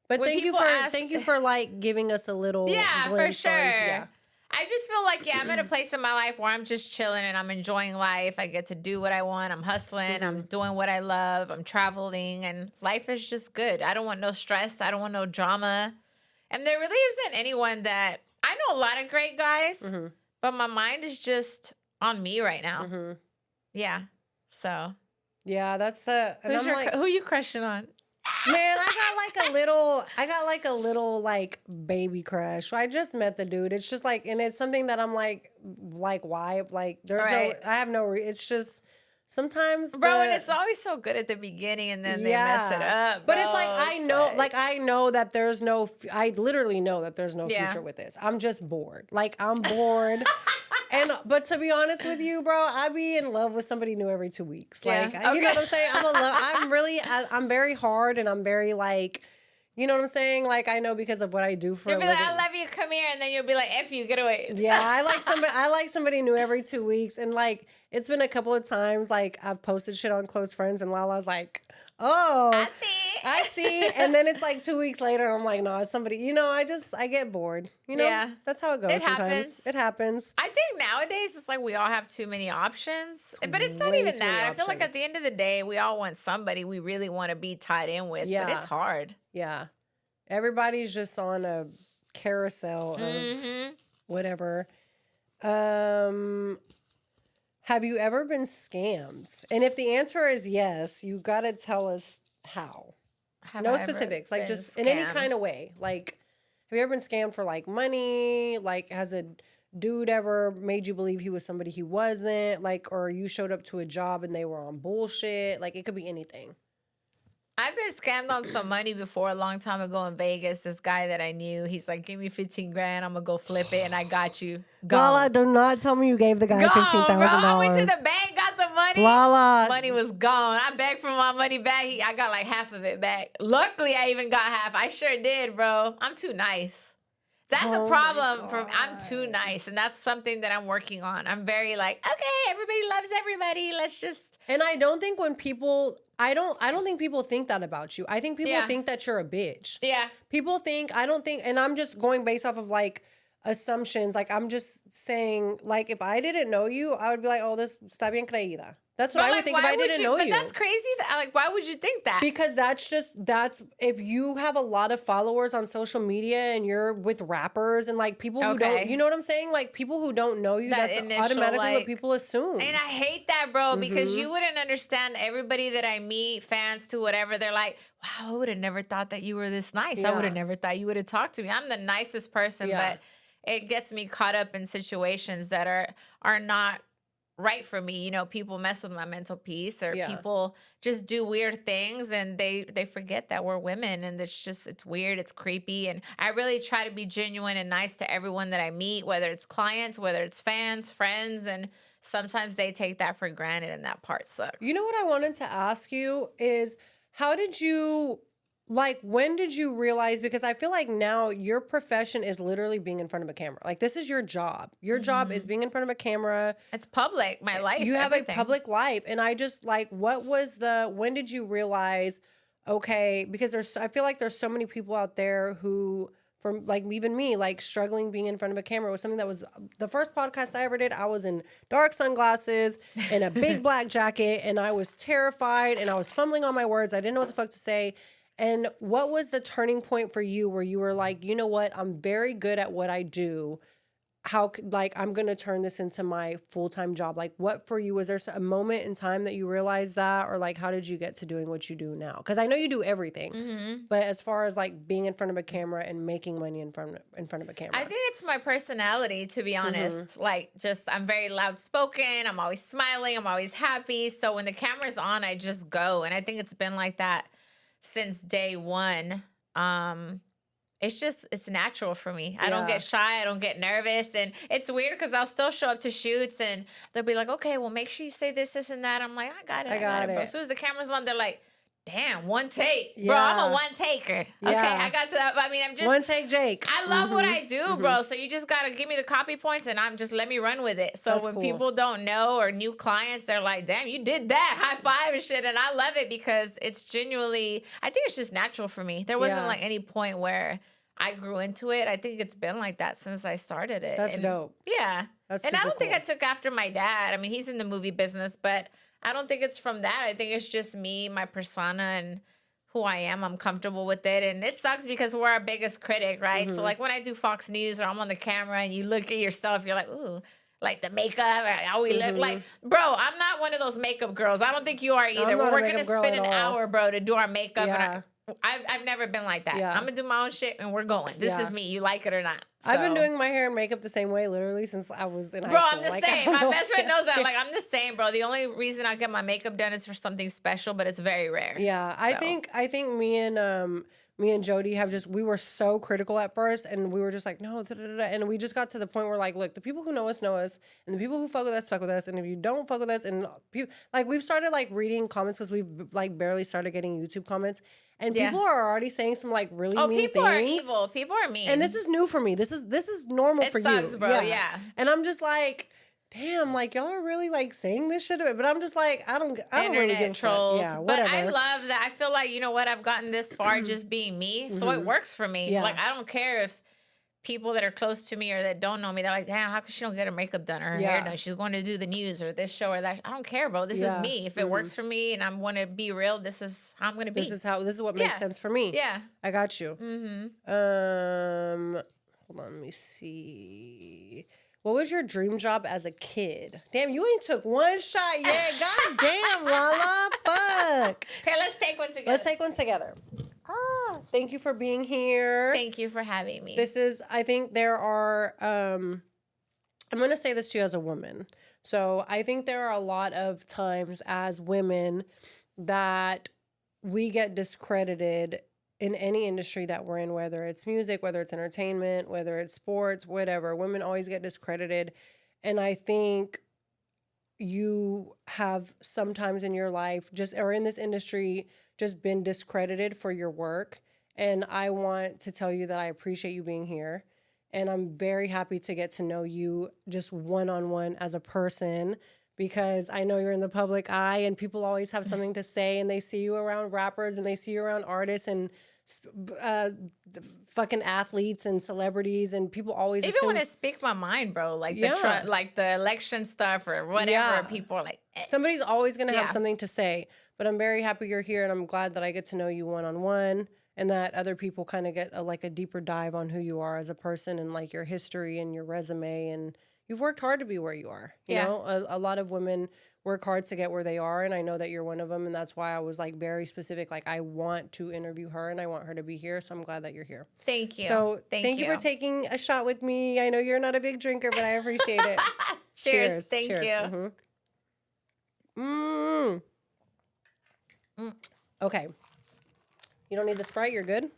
thank you for like giving us a little for sure. Yeah. I just feel like I'm at a place in my life where I'm just chilling and I'm enjoying life. I get to do what I want. I'm hustling. I'm doing what I love. I'm traveling, and life is just good. I don't want no stress. I don't want no drama. And there really isn't anyone that I know. A lot of great guys, but my mind is just on me right now. Yeah. So yeah, that's the. who you crushing on? Man, I got like a little like baby crush. I just met the dude. It's just like, and it's something that I'm like why? Like, there's Right. I have no, it's just sometimes Bro, and it's always so good at the beginning and then they mess it up, But bro. it's like, I know that there's no, I literally know that there's no Yeah. future with this. I'm just bored. Like, I'm bored. But to be honest with you, bro, I be in love with somebody new every 2 weeks. Yeah. Like, you know what I'm saying? I'm very hard and I'm very like, you know what I'm saying? Like, I know because of what I do for You'll a be living. like, I love you, come here, and then you'll be like, F you, get away. Yeah, I like somebody new every 2 weeks. And like, it's been a couple of times, like, I've posted shit on close friends and Lala's like, oh, I see. And then it's like 2 weeks later, I'm like, no, it's somebody, I get bored. Yeah. That's how it goes sometimes. Happens. It happens. I think nowadays it's like we all have too many options. But it's not Way even too many that. I feel like at options. the end of the day, we all want somebody we really want to be tied in with. Yeah. But it's hard. Yeah. Everybody's just on a carousel of whatever. Have you ever been scammed? And if the answer is yes, you got to tell us how. No specifics, like just in any kind of way. Like, have you ever been scammed for like money? Like, has a dude ever made you believe he was somebody he wasn't? Like, or you showed up to a job and they were on bullshit? Like, it could be anything. I've been scammed on some money before a long time ago in Vegas. This guy that I knew, he's like, give me 15 grand. I'm going to go flip it and I got you. Lala, do not tell me you gave the guy $15,000. I went to the bank, got the money. Lala. Money was gone. I begged for my money back. I got like half of it back. Luckily, I even got half. I sure did, bro. I'm too nice. That's a problem I'm too nice. And that's something that I'm working on. I'm very like, okay, everybody loves everybody. Let's just. And I don't think when people, I don't think people think that about you. I think people think that you're a bitch. Yeah. People think, I don't think, and I'm just going based off of like assumptions. Like, I'm just saying, like, if I didn't know you, I would be like, oh, this está bien creída. That's what I would think if I didn't know you. But that's crazy. Like, why would you think that? Because that's if you have a lot of followers on social media and you're with rappers and like people who don't, you know what I'm saying? Like people who don't know you, that's initial, automatically what people assume. And I hate that, bro, because you wouldn't understand. Everybody that I meet, fans to whatever, they're like, wow, I would have never thought that you were this nice. I would have never thought you would have talked to me. I'm the nicest person, but it gets me caught up in situations that are not right for me. You know, people mess with my mental peace, or people just do weird things and they forget that we're women, and it's weird, it's creepy. And I really try to be genuine and nice to everyone that I meet, whether it's clients, whether it's fans, friends, and sometimes they take that for granted, and that part sucks. You know what I wanted to ask you is, how did you, like, when did you realize, because I feel like now your profession is literally being in front of a camera. Like, this is your job. Your job is being in front of a camera. It's public, my life. You have everything. a public life. And I just, like, when did you realize, okay, because I feel like there's so many people out there who, from like even me, like struggling being in front of a camera was something that was the first podcast I ever did. I was in dark sunglasses and a big black jacket, and I was terrified and I was fumbling on my words. I didn't know what the fuck to say. And what was the turning point for you where you were like, you know what, I'm very good at what I do. I'm going to turn this into my full-time job. Like, what for you, was there a moment in time that you realized that, or like, how did you get to doing what you do now? Because I know you do everything, but as far as like being in front of a camera and making money in front of a camera. I think it's my personality, to be honest. Like, just, I'm very loud spoken. I'm always smiling. I'm always happy. So when the camera's on, I just go. And I think it's been like that since day one. It's natural for me. I don't get shy. I don't get nervous. And it's weird because I'll still show up to shoots and they'll be like, okay, well, make sure you say this, this, and that. I'm like, I got it, bro. As soon as the camera's on, they're like, damn, one take. Bro, I'm a one taker. Okay, I got to that. I mean, I'm just... One take Jake. I love what I do, bro. So you just got to give me the copy points and let me run with it. So That's when cool. people don't know, or new clients, they're like, damn, you did that. High five and shit. And I love it because it's genuinely... I think it's just natural for me. There wasn't like any point where I grew into it. I think it's been like that since I started it. That's dope. Yeah. That's and I don't think cool. I took after my dad. I mean, he's in the movie business, but I don't think it's from that. I think it's just me, my persona, and who I am. I'm comfortable with it. And it sucks because we're our biggest critic, right? So like when I do Fox News or I'm on the camera and you look at yourself, you're like, ooh, like the makeup, or how we look. Like, bro, I'm not one of those makeup girls. I don't think you are either. We're going to spend an hour, bro, to do our makeup. Yeah. And I've never been like that. Yeah. I'm gonna do my own shit and we're going. This is me. You like it or not. I've been So. doing my hair and makeup the same way literally since I was in high Bro, school. I'm the Like, same. My best friend knows that. Like, I'm the same, bro. The only reason I get my makeup done is for something special, but it's very rare. Yeah, So. I think me and Jody have we were so critical at first, and we were just like, no, da, da, da, da. And we just got to the point where like, look, the people who know us, and the people who fuck with us, and if you don't fuck with us, and people like we've started like reading comments because we've like barely started getting YouTube comments, and people are already saying some like really mean things. People are evil. People are mean, and this is new for me. This is normal for sucks, you, bro. Yeah, and I'm just like. Damn, like y'all are really like saying this shit, but I'm just like I don't really give trolls. a fuck. Yeah, whatever. But I love that. I feel like you know what, I've gotten this far just being me, so it works for me. Yeah. Like I don't care if people that are close to me or that don't know me, they're like, damn, how come she don't get her makeup done or her hair done? She's going to do the news or this show or that. I don't care, bro. This is me. If it works for me and I want to be real, this is how I'm going to be. This is what makes sense for me. Yeah, I got you. Hold on, let me see. What was your dream job as a kid? Damn, you ain't took one shot yet. God damn, LaLa. Fuck. Here, let's take one together. Let's take one together. Thank you for being here. Thank you for having me. I think there are, I'm going to say this to you as a woman. So I think there are a lot of times as women that we get discredited in any industry that we're in, whether it's music, whether it's entertainment, whether it's sports, whatever. Women always get discredited. And I think you have sometimes in your life or in this industry just been discredited for your work. And I want to tell you that I appreciate you being here. And I'm very happy to get to know you just one-on-one as a person, because I know you're in the public eye and people always have something to say, and they see you around rappers and they see you around artists and fucking athletes and celebrities, and people always even when it speaks my mind, bro, like the election stuff or whatever, people are like somebody's always gonna have something to say. But I'm very happy you're here, and I'm glad that I get to know you one-on-one, and that other people kind of get a deeper dive on who you are as a person and like your history and your resume. And you've worked hard to be where you are. You know, a lot of women work hard to get where they are, and I know that you're one of them, and that's why I was like very specific. Like, I want to interview her and I want her to be here, so I'm glad that you're here. Thank you. So thank you for taking a shot with me. I know you're not a big drinker, but I appreciate it. Cheers. Thank you. Okay. You don't need the Sprite? You're good?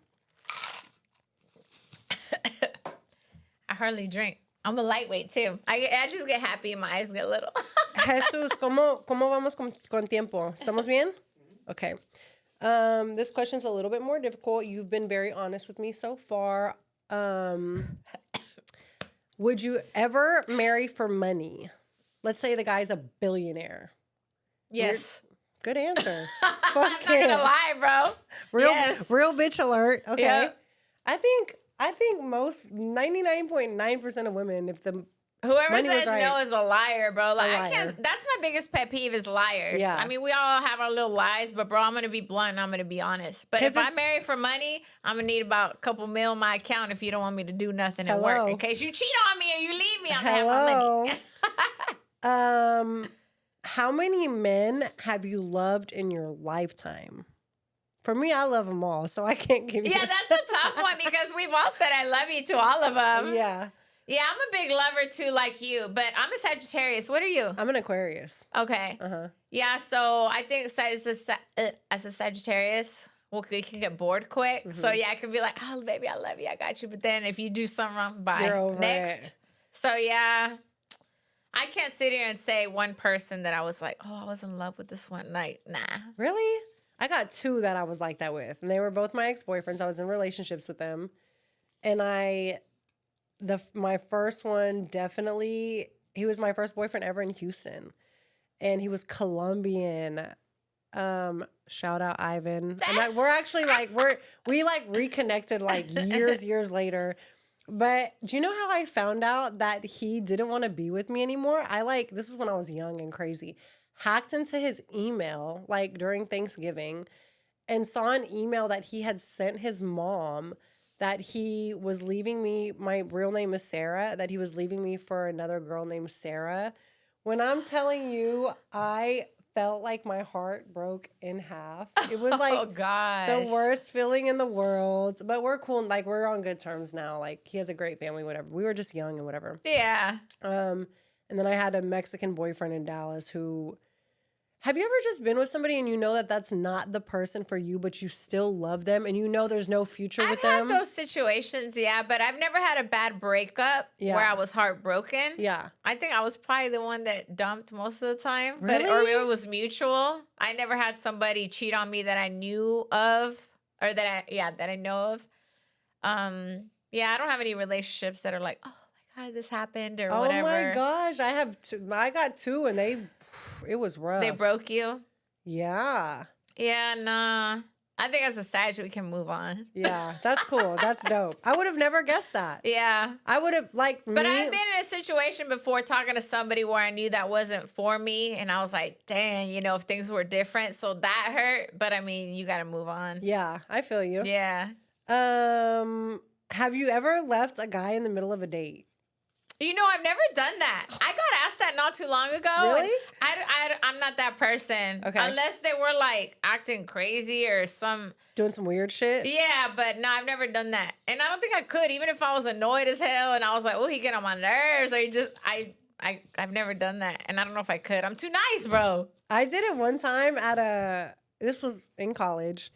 I hardly drink. I'm a lightweight too. I just get happy and my eyes get little. Jesus, ¿cómo vamos con tiempo? ¿Estamos bien? Okay. This question's a little bit more difficult. You've been very honest with me so far. Would you ever marry for money? Let's say the guy's a billionaire. Yes. Good answer. I'm not gonna lie, bro. Real bitch alert. Okay. Yep. I think most 99.9% of women, if the whoever money says was right, no is a liar, bro. Like liar. I can't. That's my biggest pet peeve is liars. Yeah. I mean, we all have our little lies, but bro, I'm gonna be blunt and I'm gonna be honest. But if I marry for money, I'm gonna need about a couple mil in my account if you don't want me to do nothing at work. In case you cheat on me or you leave me, I'm gonna have my money. How many men have you loved in your lifetime? For me, I love them all, so I can't give you. Yeah, that's a tough one because we've all said I love you to all of them. Yeah. Yeah, I'm a big lover too, like you, but I'm a Sagittarius. What are you? I'm an Aquarius. Okay. Yeah, so I think as a Sagittarius, we can get bored quick. So yeah, I can be like, oh, baby, I love you, I got you. But then if you do something wrong, bye. You're over Next. it. So yeah, I can't sit here and say one person that I was like, oh, I was in love with this one night. Nah. Really? I got two that I was like that with, and they were both my ex-boyfriends. I was in relationships with them, and my first one definitely, he was my first boyfriend ever in Houston, and he was Colombian. Shout out Ivan. And we're actually like we reconnected like years later. But do you know how I found out that he didn't want to be with me anymore? This is when I was young and crazy. Hacked into his email like during Thanksgiving and saw an email that he had sent his mom that he was leaving me. My real name is Sarah, that he was leaving me for another girl named Sarah. When I'm telling you, I felt like my heart broke in half. It was like Oh gosh. the worst feeling in the world. But we're cool. Like we're on good terms now. Like he has a great family, whatever. We were just young and whatever. Yeah. And then I had a Mexican boyfriend in Dallas who. Have you ever just been with somebody and you know that that's not the person for you, but you still love them and you know there's no future with them? I've had those situations, yeah, but I've never had a bad breakup where I was heartbroken. Yeah. I think I was probably the one that dumped most of the time. Really? Or it was mutual. I never had somebody cheat on me that I knew of or that I know of. Yeah, I don't have any relationships that are like, oh my God, this happened or whatever. Oh my gosh. I got two and it was rough. They broke you? Yeah. Yeah, nah. I think as a Sag, we can move on. Yeah, that's cool. That's dope. I would have never guessed that. Yeah. I would have, But I've been in a situation before talking to somebody where I knew that wasn't for me. And I was like, dang, if things were different. So that hurt. But I mean, you got to move on. Yeah, I feel you. Yeah. Have you ever left a guy in the middle of a date? I've never done that. I got asked that not too long ago. Really? I'm not that person. Okay. Unless they were like acting crazy or doing some weird shit? Yeah, but no, I've never done that. And I don't think I could, even if I was annoyed as hell and I was like, oh, he get on my nerves. Or I've never done that. And I don't know if I could. I'm too nice, bro. I did it one time this was in college.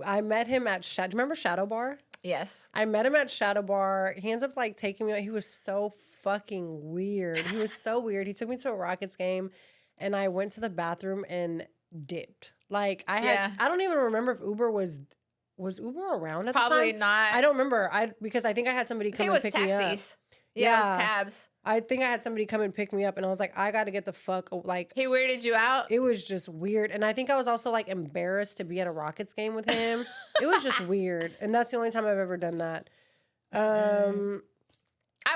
I met him at, do you remember Shadow Bar? Yes. I met him at Shadow Bar. He ends up taking me out. He was so fucking weird. He was so weird. He took me to a Rockets game and I went to the bathroom and dipped. I don't even remember if Uber was Uber around at the time? Probably not. I don't remember. Because I think I had somebody come and pick me up. Taxis. Yeah, it was cabs. I think I had somebody come and pick me up and I was like, I got to get the fuck, He weirded you out? It was just weird. And I think I was also embarrassed to be at a Rockets game with him. It was just weird. And that's the only time I've ever done that. I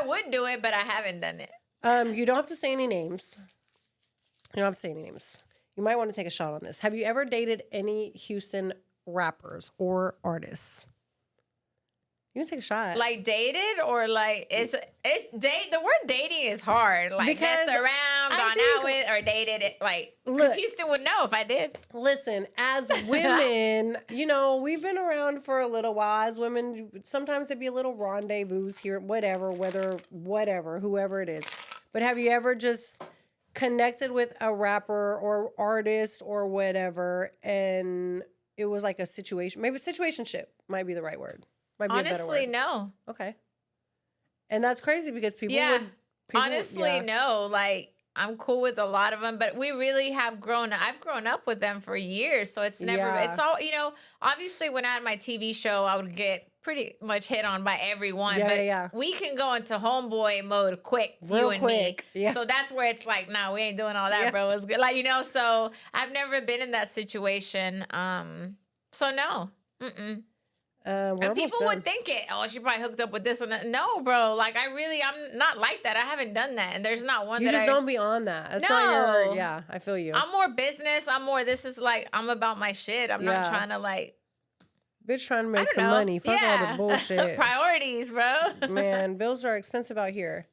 would do it, but I haven't done it. You don't have to say any names. You don't have to say any names. You might want to take a shot on this. Have you ever dated any Houston rappers or artists? You can take a shot. Dated or it's date. The word dating is hard. Because messed around, gone out with, or dated it. Because Houston would know if I did. Listen, as women, we've been around for a little while. As women, sometimes it'd be a little rendezvous here, whoever it is. But have you ever just connected with a rapper or artist or whatever, and it was like a situation? Maybe situationship might be the right word. Might be honestly, a better word. No. Okay. And that's crazy because people honestly, no. I'm cool with a lot of them, but we really have I've grown up with them for years. So it's never, it's all, obviously when I had my TV show, I would get pretty much hit on by everyone. We can go into homeboy mode quick, real you and quick. me. Yeah. So that's where it's nah, we ain't doing all that, bro. It's good. So I've never been in that situation. So no. Mm-mm. And people would think she probably hooked up with this one. No, bro. I'm not like that. I haven't done that. And there's not one you just don't be on that. That's not your, I feel you. I'm more business. This is I'm about my shit. I'm not trying to bitch trying to make some money. Fuck all the bullshit. Priorities, bro. Man, bills are expensive out here.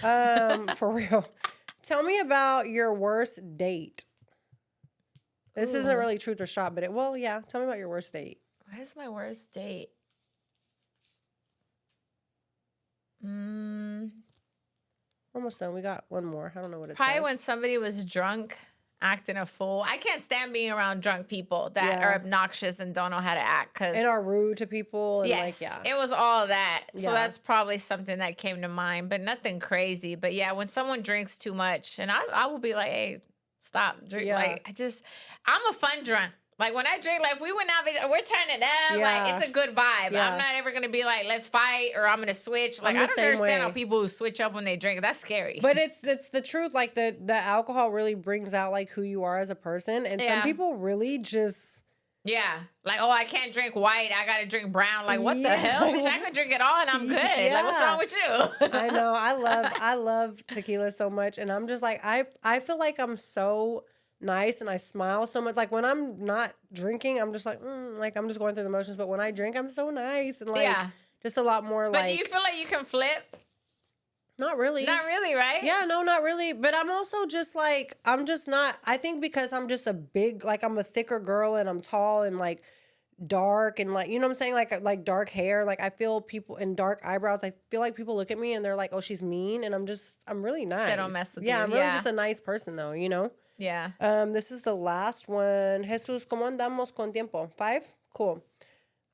For real. Tell me about your worst date. This isn't really truth or shot, but tell me about your worst date. What is my worst date? Almost done. We got one more. I don't know what it says. Probably when somebody was drunk, acting a fool. I can't stand being around drunk people that are obnoxious and don't know how to act. And are rude to people. And it was all that. So that's probably something that came to mind, but nothing crazy. But when someone drinks too much, and I will be like, hey, stop. Drink. Yeah. I'm a fun drunk. When I drink, if we went out, we're turning up. It's a good vibe. Yeah. I'm not ever going to be let's fight or I'm going to switch. I don't understand how people who switch up when they drink. That's scary. But it's the truth. The alcohol really brings out who you are as a person. And some people really just... Yeah. I can't drink white. I got to drink brown. What the hell? Bitch, I can drink it all and I'm good. Yeah. What's wrong with you? I know. I love tequila so much. And I'm just I feel like I'm so... nice and I smile so much. When I'm not drinking, I'm just I'm just going through the motions. But when I drink, I'm so nice and just a lot more But do you feel like you can flip? Not really. Not really, right? Yeah, no, not really. But I'm also just like, I'm just not, I think because I'm just a big, like, I'm a thicker girl and I'm tall and like dark and like, you know what I'm saying? Like dark hair. Like, I feel people and dark eyebrows. I feel like people look at me and they're like, oh, she's mean. And I'm really nice. They don't mess with Yeah, you. I'm really Yeah. just a nice person though, you know? Yeah. This is the last one. Jesus, ¿cómo andamos con tiempo? 5? Cool.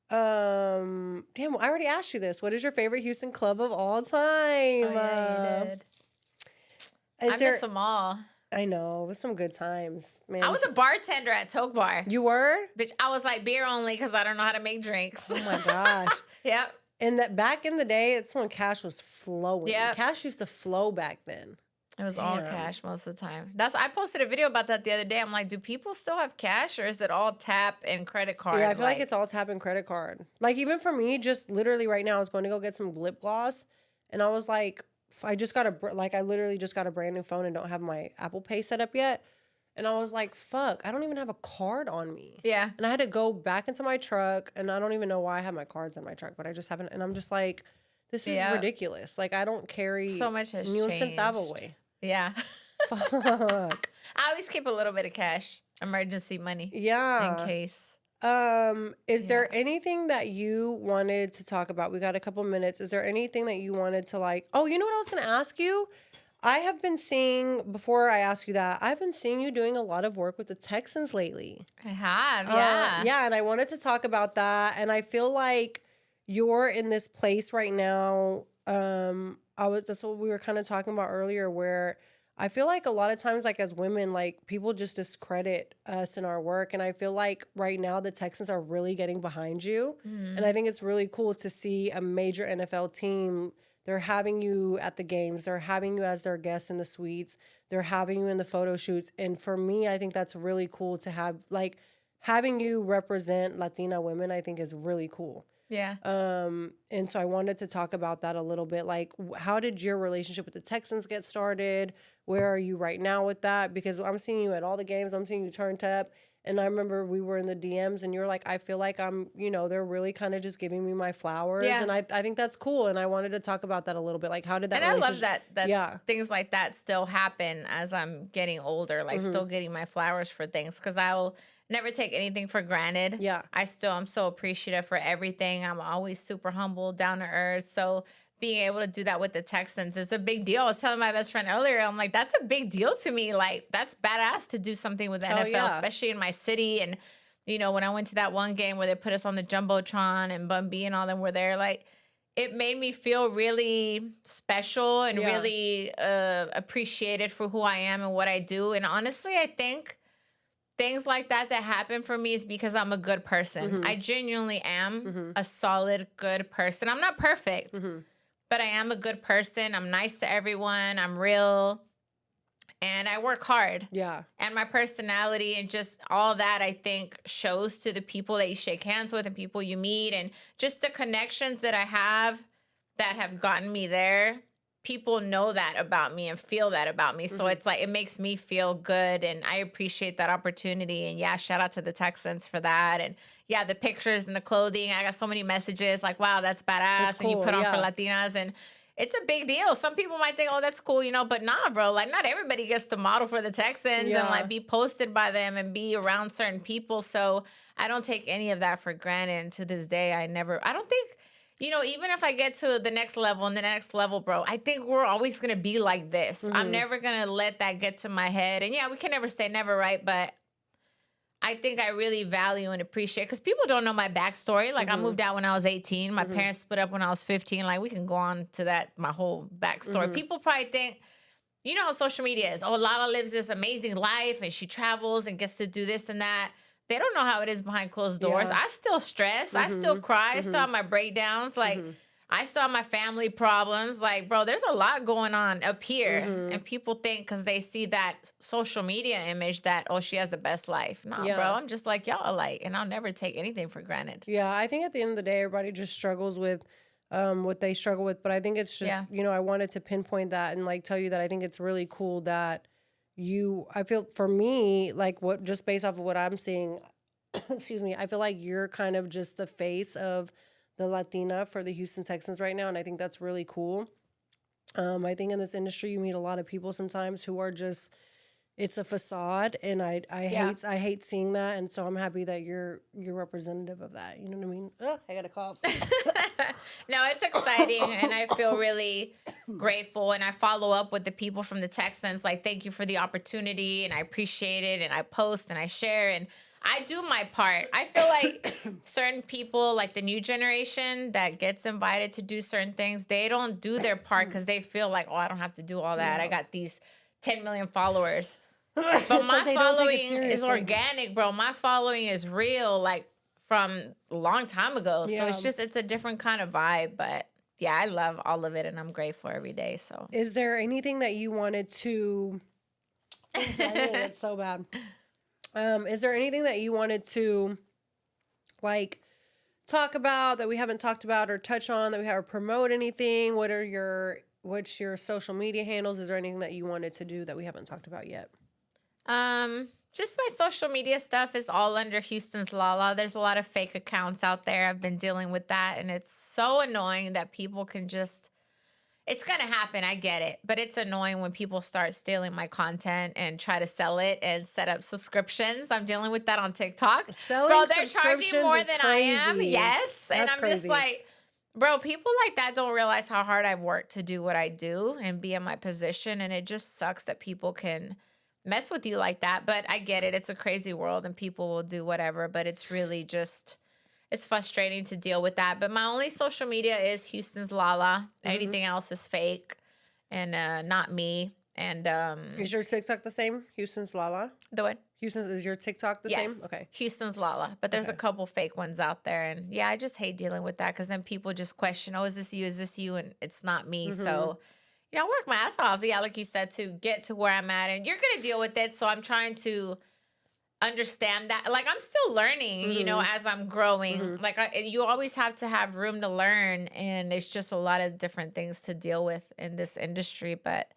Damn, I already asked you this. What is your favorite Houston club of all time? Oh, yeah, you did. I miss them all. I know. It was some good times, man. I was a bartender at Toke Bar. You were? Bitch, I was like beer only because I don't know how to make drinks. Oh my gosh. Yep. And that back in the day, it's when cash was flowing. Yep. Cash used to flow back then. It was all cash most of the time. I posted a video about that the other day. I'm like, do people still have cash or is it all tap and credit card? Yeah, I feel like it's all tap and credit card. Like, even for me, just literally right now, I was going to go get some lip gloss. And I was like, I literally just got a brand new phone and don't have my Apple Pay set up yet. And I was like, fuck, I don't even have a card on me. Yeah. And I had to go back into my truck. And I don't even know why I have my cards in my truck, but I just haven't. And I'm just like, this is ridiculous. Like, I don't carry so much has ni un changed. centavo, güey. Yeah. Fuck. I always keep a little bit of cash, emergency money. Yeah. In case. Is there anything that you wanted to talk about? We got a couple minutes. Is there anything that you wanted to like, oh, you know what I was going to ask you? I have been seeing, before I ask you that, I've been seeing you doing a lot of work with the Texans lately. I have, yeah. Yeah, and I wanted to talk about that. And I feel like you're in this place right now. That's what we were kind of talking about earlier, where I feel like a lot of times, like as women, like people just discredit us in our work. And I feel like right now the Texans are really getting behind you. Mm-hmm. And I think it's really cool to see a major NFL team. They're having you at the games. They're having you as their guest in the suites. They're having you in the photo shoots. And for me, I think that's really cool to have, like, having you represent Latina women, I think is really cool. Yeah. And so I wanted to talk about that a little bit. Like, how did your relationship with the Texans get started? Where are you right now with that? Because I'm seeing you at all the games. I'm seeing you turned up. And I remember we were in the DMs and you're like, I feel like I'm, they're really kind of just giving me my flowers. Yeah. And I think that's cool. And I wanted to talk about that a little bit. Like, how did that I love that things like that still happen as I'm getting older, like still getting my flowers for things. Because I'll never take anything for granted. Yeah. I'm so appreciative for everything. I'm always super humble, down to earth. So being able to do that with the Texans is a big deal. I was telling my best friend earlier, I'm like, that's a big deal to me. Like, that's badass to do something with the NFL, especially in my city. And, when I went to that one game where they put us on the Jumbotron and Bun B and all them were there, like, it made me feel really special and really appreciated for who I am and what I do. And honestly, I think things like that happen for me is because I'm a good person. Mm-hmm. I genuinely am a solid, good person. I'm not perfect, but I am a good person. I'm nice to everyone. I'm real. And I work hard. Yeah. And my personality and just all that, I think, shows to the people that you shake hands with and people you meet. And just the connections that I have that have gotten me there. People know that about me and feel that about me. So it's like, it makes me feel good. And I appreciate that opportunity. And yeah, shout out to the Texans for that. And yeah, the pictures and the clothing. I got so many messages like, wow, that's badass. That's cool, and you put on for Latinas. And it's a big deal. Some people might think, oh, that's cool, but nah, bro. Like, not everybody gets to model for the Texans and like be posted by them and be around certain people. So I don't take any of that for granted. And to this day, I don't think, even if I get to the next level and the next level, bro, I think we're always going to be like this. I'm never going to let that get to my head. And yeah, we can never say never, right? But I think I really value and appreciate, because people don't know my backstory. Like, I moved out when I was 18. My parents split up when I was 15. Like, we can go on to that, my whole backstory. People probably think, how social media is. Oh, Lala lives this amazing life and she travels and gets to do this and that. They don't know how it is behind closed doors. I still stress. I still cry. I still have my breakdowns. Like, I still have my family problems. Like, bro, there's a lot going on up here. And people think because they see that social media image that, oh, she has the best life. Nah, bro. I'm just like y'all, like, and I'll never take anything for granted. Yeah, I think at the end of the day, everybody just struggles with what they struggle with. But I think it's just, I wanted to pinpoint that and like tell you that I think it's really cool that I feel for me, like just based off of what I'm seeing, excuse me, I feel like you're kind of just the face of the Latina for the Houston Texans right now. And I think that's really cool. I think in this industry you meet a lot of people sometimes who are just, it's a facade, and I hate seeing that, and so I'm happy that you're representative of that. You know what I mean? Oh, I got a cough. No, it's exciting, and I feel really grateful, and I follow up with the people from the Texans, like, thank you for the opportunity, and I appreciate it, and I post and I share, and I do my part. I feel like certain people, like the new generation that gets invited to do certain things, they don't do their part because they feel like, oh, I don't have to do all that. I got these 10 million followers. But my following is organic, bro. My following is real, like from a long time ago. So it's a different kind of vibe. But yeah, I love all of it, and I'm grateful every day. So, is there anything that you wanted to? It's so bad. Is there anything that you wanted to, like, talk about that we haven't talked about, or touch on that we have, or promote anything? What's your social media handles? Is there anything that you wanted to do that we haven't talked about yet? Just my social media stuff is all under Houston's LaLa. There's a lot of fake accounts out there. I've been dealing with that, and it's so annoying that people can just, it's going to happen. I get it. But it's annoying when people start stealing my content and try to sell it and set up subscriptions. I'm dealing with that on TikTok. Selling they're charging more than crazy. I am. Yes. That's and I'm crazy. just like, bro, people like that don't realize how hard I've worked to do what I do and be in my position. And it just sucks that people can mess with you like that. But I get it. It's a crazy world and people will do whatever. But it's really just, it's frustrating to deal with that. But my only social media is Houston's LaLa. Anything else is fake and not me. And is your TikTok the same? Houston's LaLa? The what? Houston's, is your TikTok the same? Okay. Houston's LaLa. But there's a couple fake ones out there. And yeah, I just hate dealing with that because then people just question, oh, is this you? Is this you? And it's not me. So, you know, I work my ass off, yeah, like you said, to get to where I'm at. And you're going to deal with it. So I'm trying to understand that. Like, I'm still learning, you know, as I'm growing. Like, you always have to have room to learn. And it's just a lot of different things to deal with in this industry. But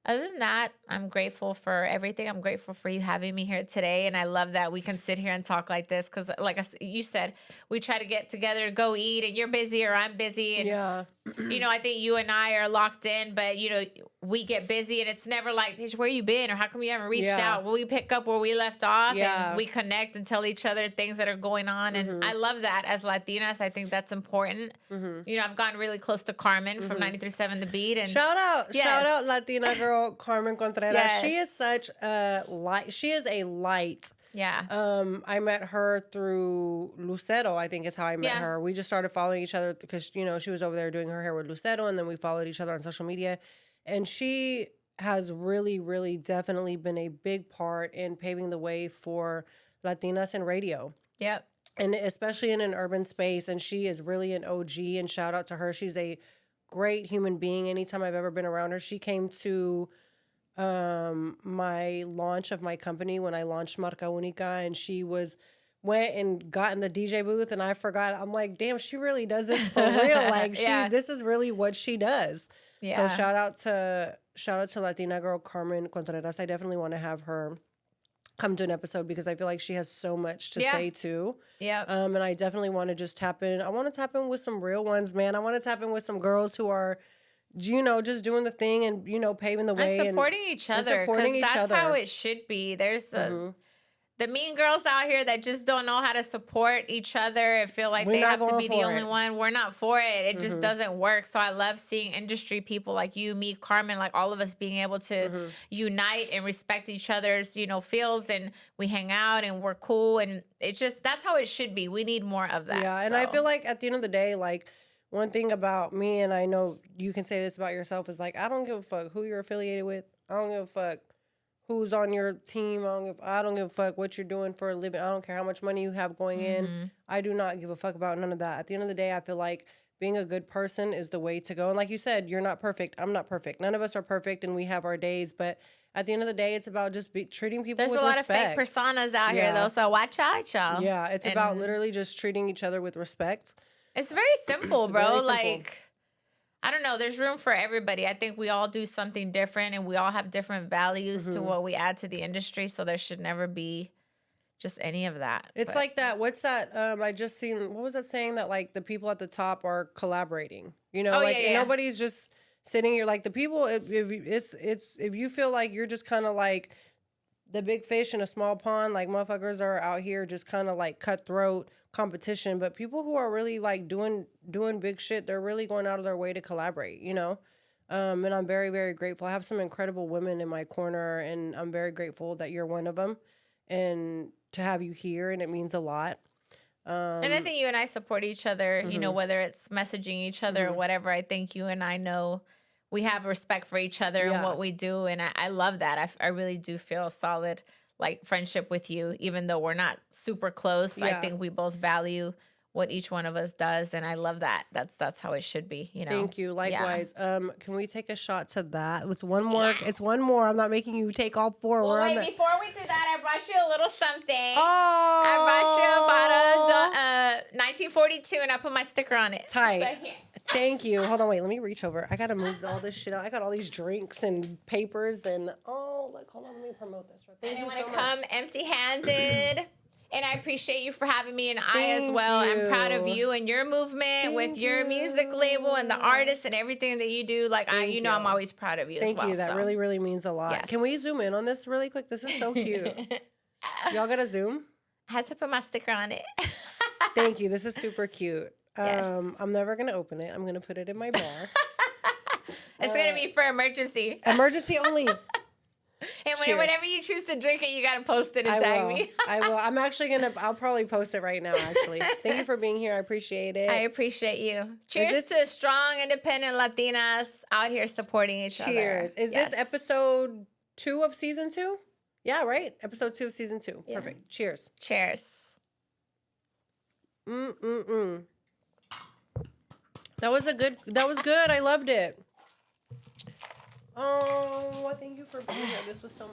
other than that, I'm grateful for everything. I'm grateful for you having me here today. And I love that we can sit here and talk like this because, like you said, we try to get together, go eat, and you're busy or I'm busy. And, you know, I think you and I are locked in, but, you know, we get busy and it's never like, bitch, where you been? Or how come you haven't reached out? Will we pick up where we left off? And we connect and tell each other things that are going on. And I love that as Latinas. I think that's important. You know, I've gotten really close to Carmen from 93.7 The Beat. And shout out Latina girl Carmen Contreras. Yes. She is such a light. She is a light. Yeah. I met her through Lucero, I think is how I met her. We just started following each other because, you know, she was over there doing her hair with Lucero, and then we followed each other on social media. And she has really, really definitely been a big part in paving the way for Latinas in radio. Yep. And especially in an urban space. And she is really an OG, and shout out to her. She's a great human being. Anytime I've ever been around her, she came to my launch of my company when I launched Marca Única, and she went and got in the DJ booth, and I forgot. I'm like, damn, she really does this for real. Like, this is really what she does. Yeah. So shout out to Latina girl Carmen Contreras. I definitely want to have her come to an episode because I feel like she has so much to say too. Yeah. And I definitely want to just tap in. I want to tap in with some real ones, man. I want to tap in with some girls who are, you know, just doing the thing and, you know, paving the way. And supporting each other. Because that's how it should be. There's the mean girls out here that just don't know how to support each other and feel like they have to be the only one. We're not for it. It just doesn't work. So I love seeing industry people like you, me, Carmen, like all of us being able to unite and respect each other's, you know, fields, and we hang out and we're cool. And it just, that's how it should be. We need more of that. Yeah. And I feel like at the end of the day, like, one thing about me, and I know you can say this about yourself, is like, I don't give a fuck who you're affiliated with. I don't give a fuck who's on your team. I don't give a fuck what you're doing for a living. I don't care how much money you have going in. I do not give a fuck about none of that. At the end of the day, I feel like being a good person is the way to go. And like you said, you're not perfect. I'm not perfect. None of us are perfect, and we have our days. But at the end of the day, it's about just treating people with respect. There's a lot of fake personas out here, though, so watch out, y'all. Yeah, it's about literally just treating each other with respect. It's very simple, bro. Very simple. Like, I don't know. There's room for everybody. I think we all do something different, and we all have different values to what we add to the industry. So there should never be just any of that. It's like that. What's that? I just seen, what was that saying that like the people at the top are collaborating? You know, nobody's just sitting here. Like the people, if you feel like you're just kind of like the big fish in a small pond, like motherfuckers are out here just kind of like cutthroat competition. But people who are really like doing big shit, they're really going out of their way to collaborate, you know? And I'm very, very grateful. I have some incredible women in my corner, and I'm very grateful that you're one of them, and to have you here, and it means a lot. And I think you and I support each other, you know, whether it's messaging each other or whatever. I think you and I know we have respect for each other and what we do. And I love that. I really do feel a solid, like, friendship with you, even though we're not super close. I think we both value what each one of us does, and I love that. That's how it should be, you know. Thank you. Likewise. Can we take a shot to that? It's one more. Yeah. It's one more. I'm not making you take all four. Well, wait, before we do that, I brought you a little something. Oh. I brought you a bottle of 1942, and I put my sticker on it. Tight. So here. Thank you. Hold on, wait. Let me reach over. I gotta move all this shit out. I got all these drinks and papers and look. Hold on. Let me promote this. Thank you so much. I didn't want to come empty-handed. And I appreciate you for having me, and as well. I'm proud of you and your movement with your music label and the artists and everything that you do. Like, you know, I'm always proud of you as well. Thank you. That really, really means a lot. Yes. Can we zoom in on this really quick? This is so cute. Y'all got to zoom? I had to put my sticker on it. Thank you. This is super cute. Yes. I'm never going to open it. I'm going to put it in my bar. It's going to be for emergency. Emergency only. And whenever you choose to drink it, you got to post it and tag me. I will. I'm actually I'll probably post it right now, actually. Thank you for being here. I appreciate it. I appreciate you. Cheers to strong, independent Latinas out here supporting each other. Cheers. Is this episode 2 of season 2? Yeah, right? Episode 2 of season 2. Yeah. Perfect. Cheers. Cheers. That was good. I loved it. Oh, thank you for being here. This was so much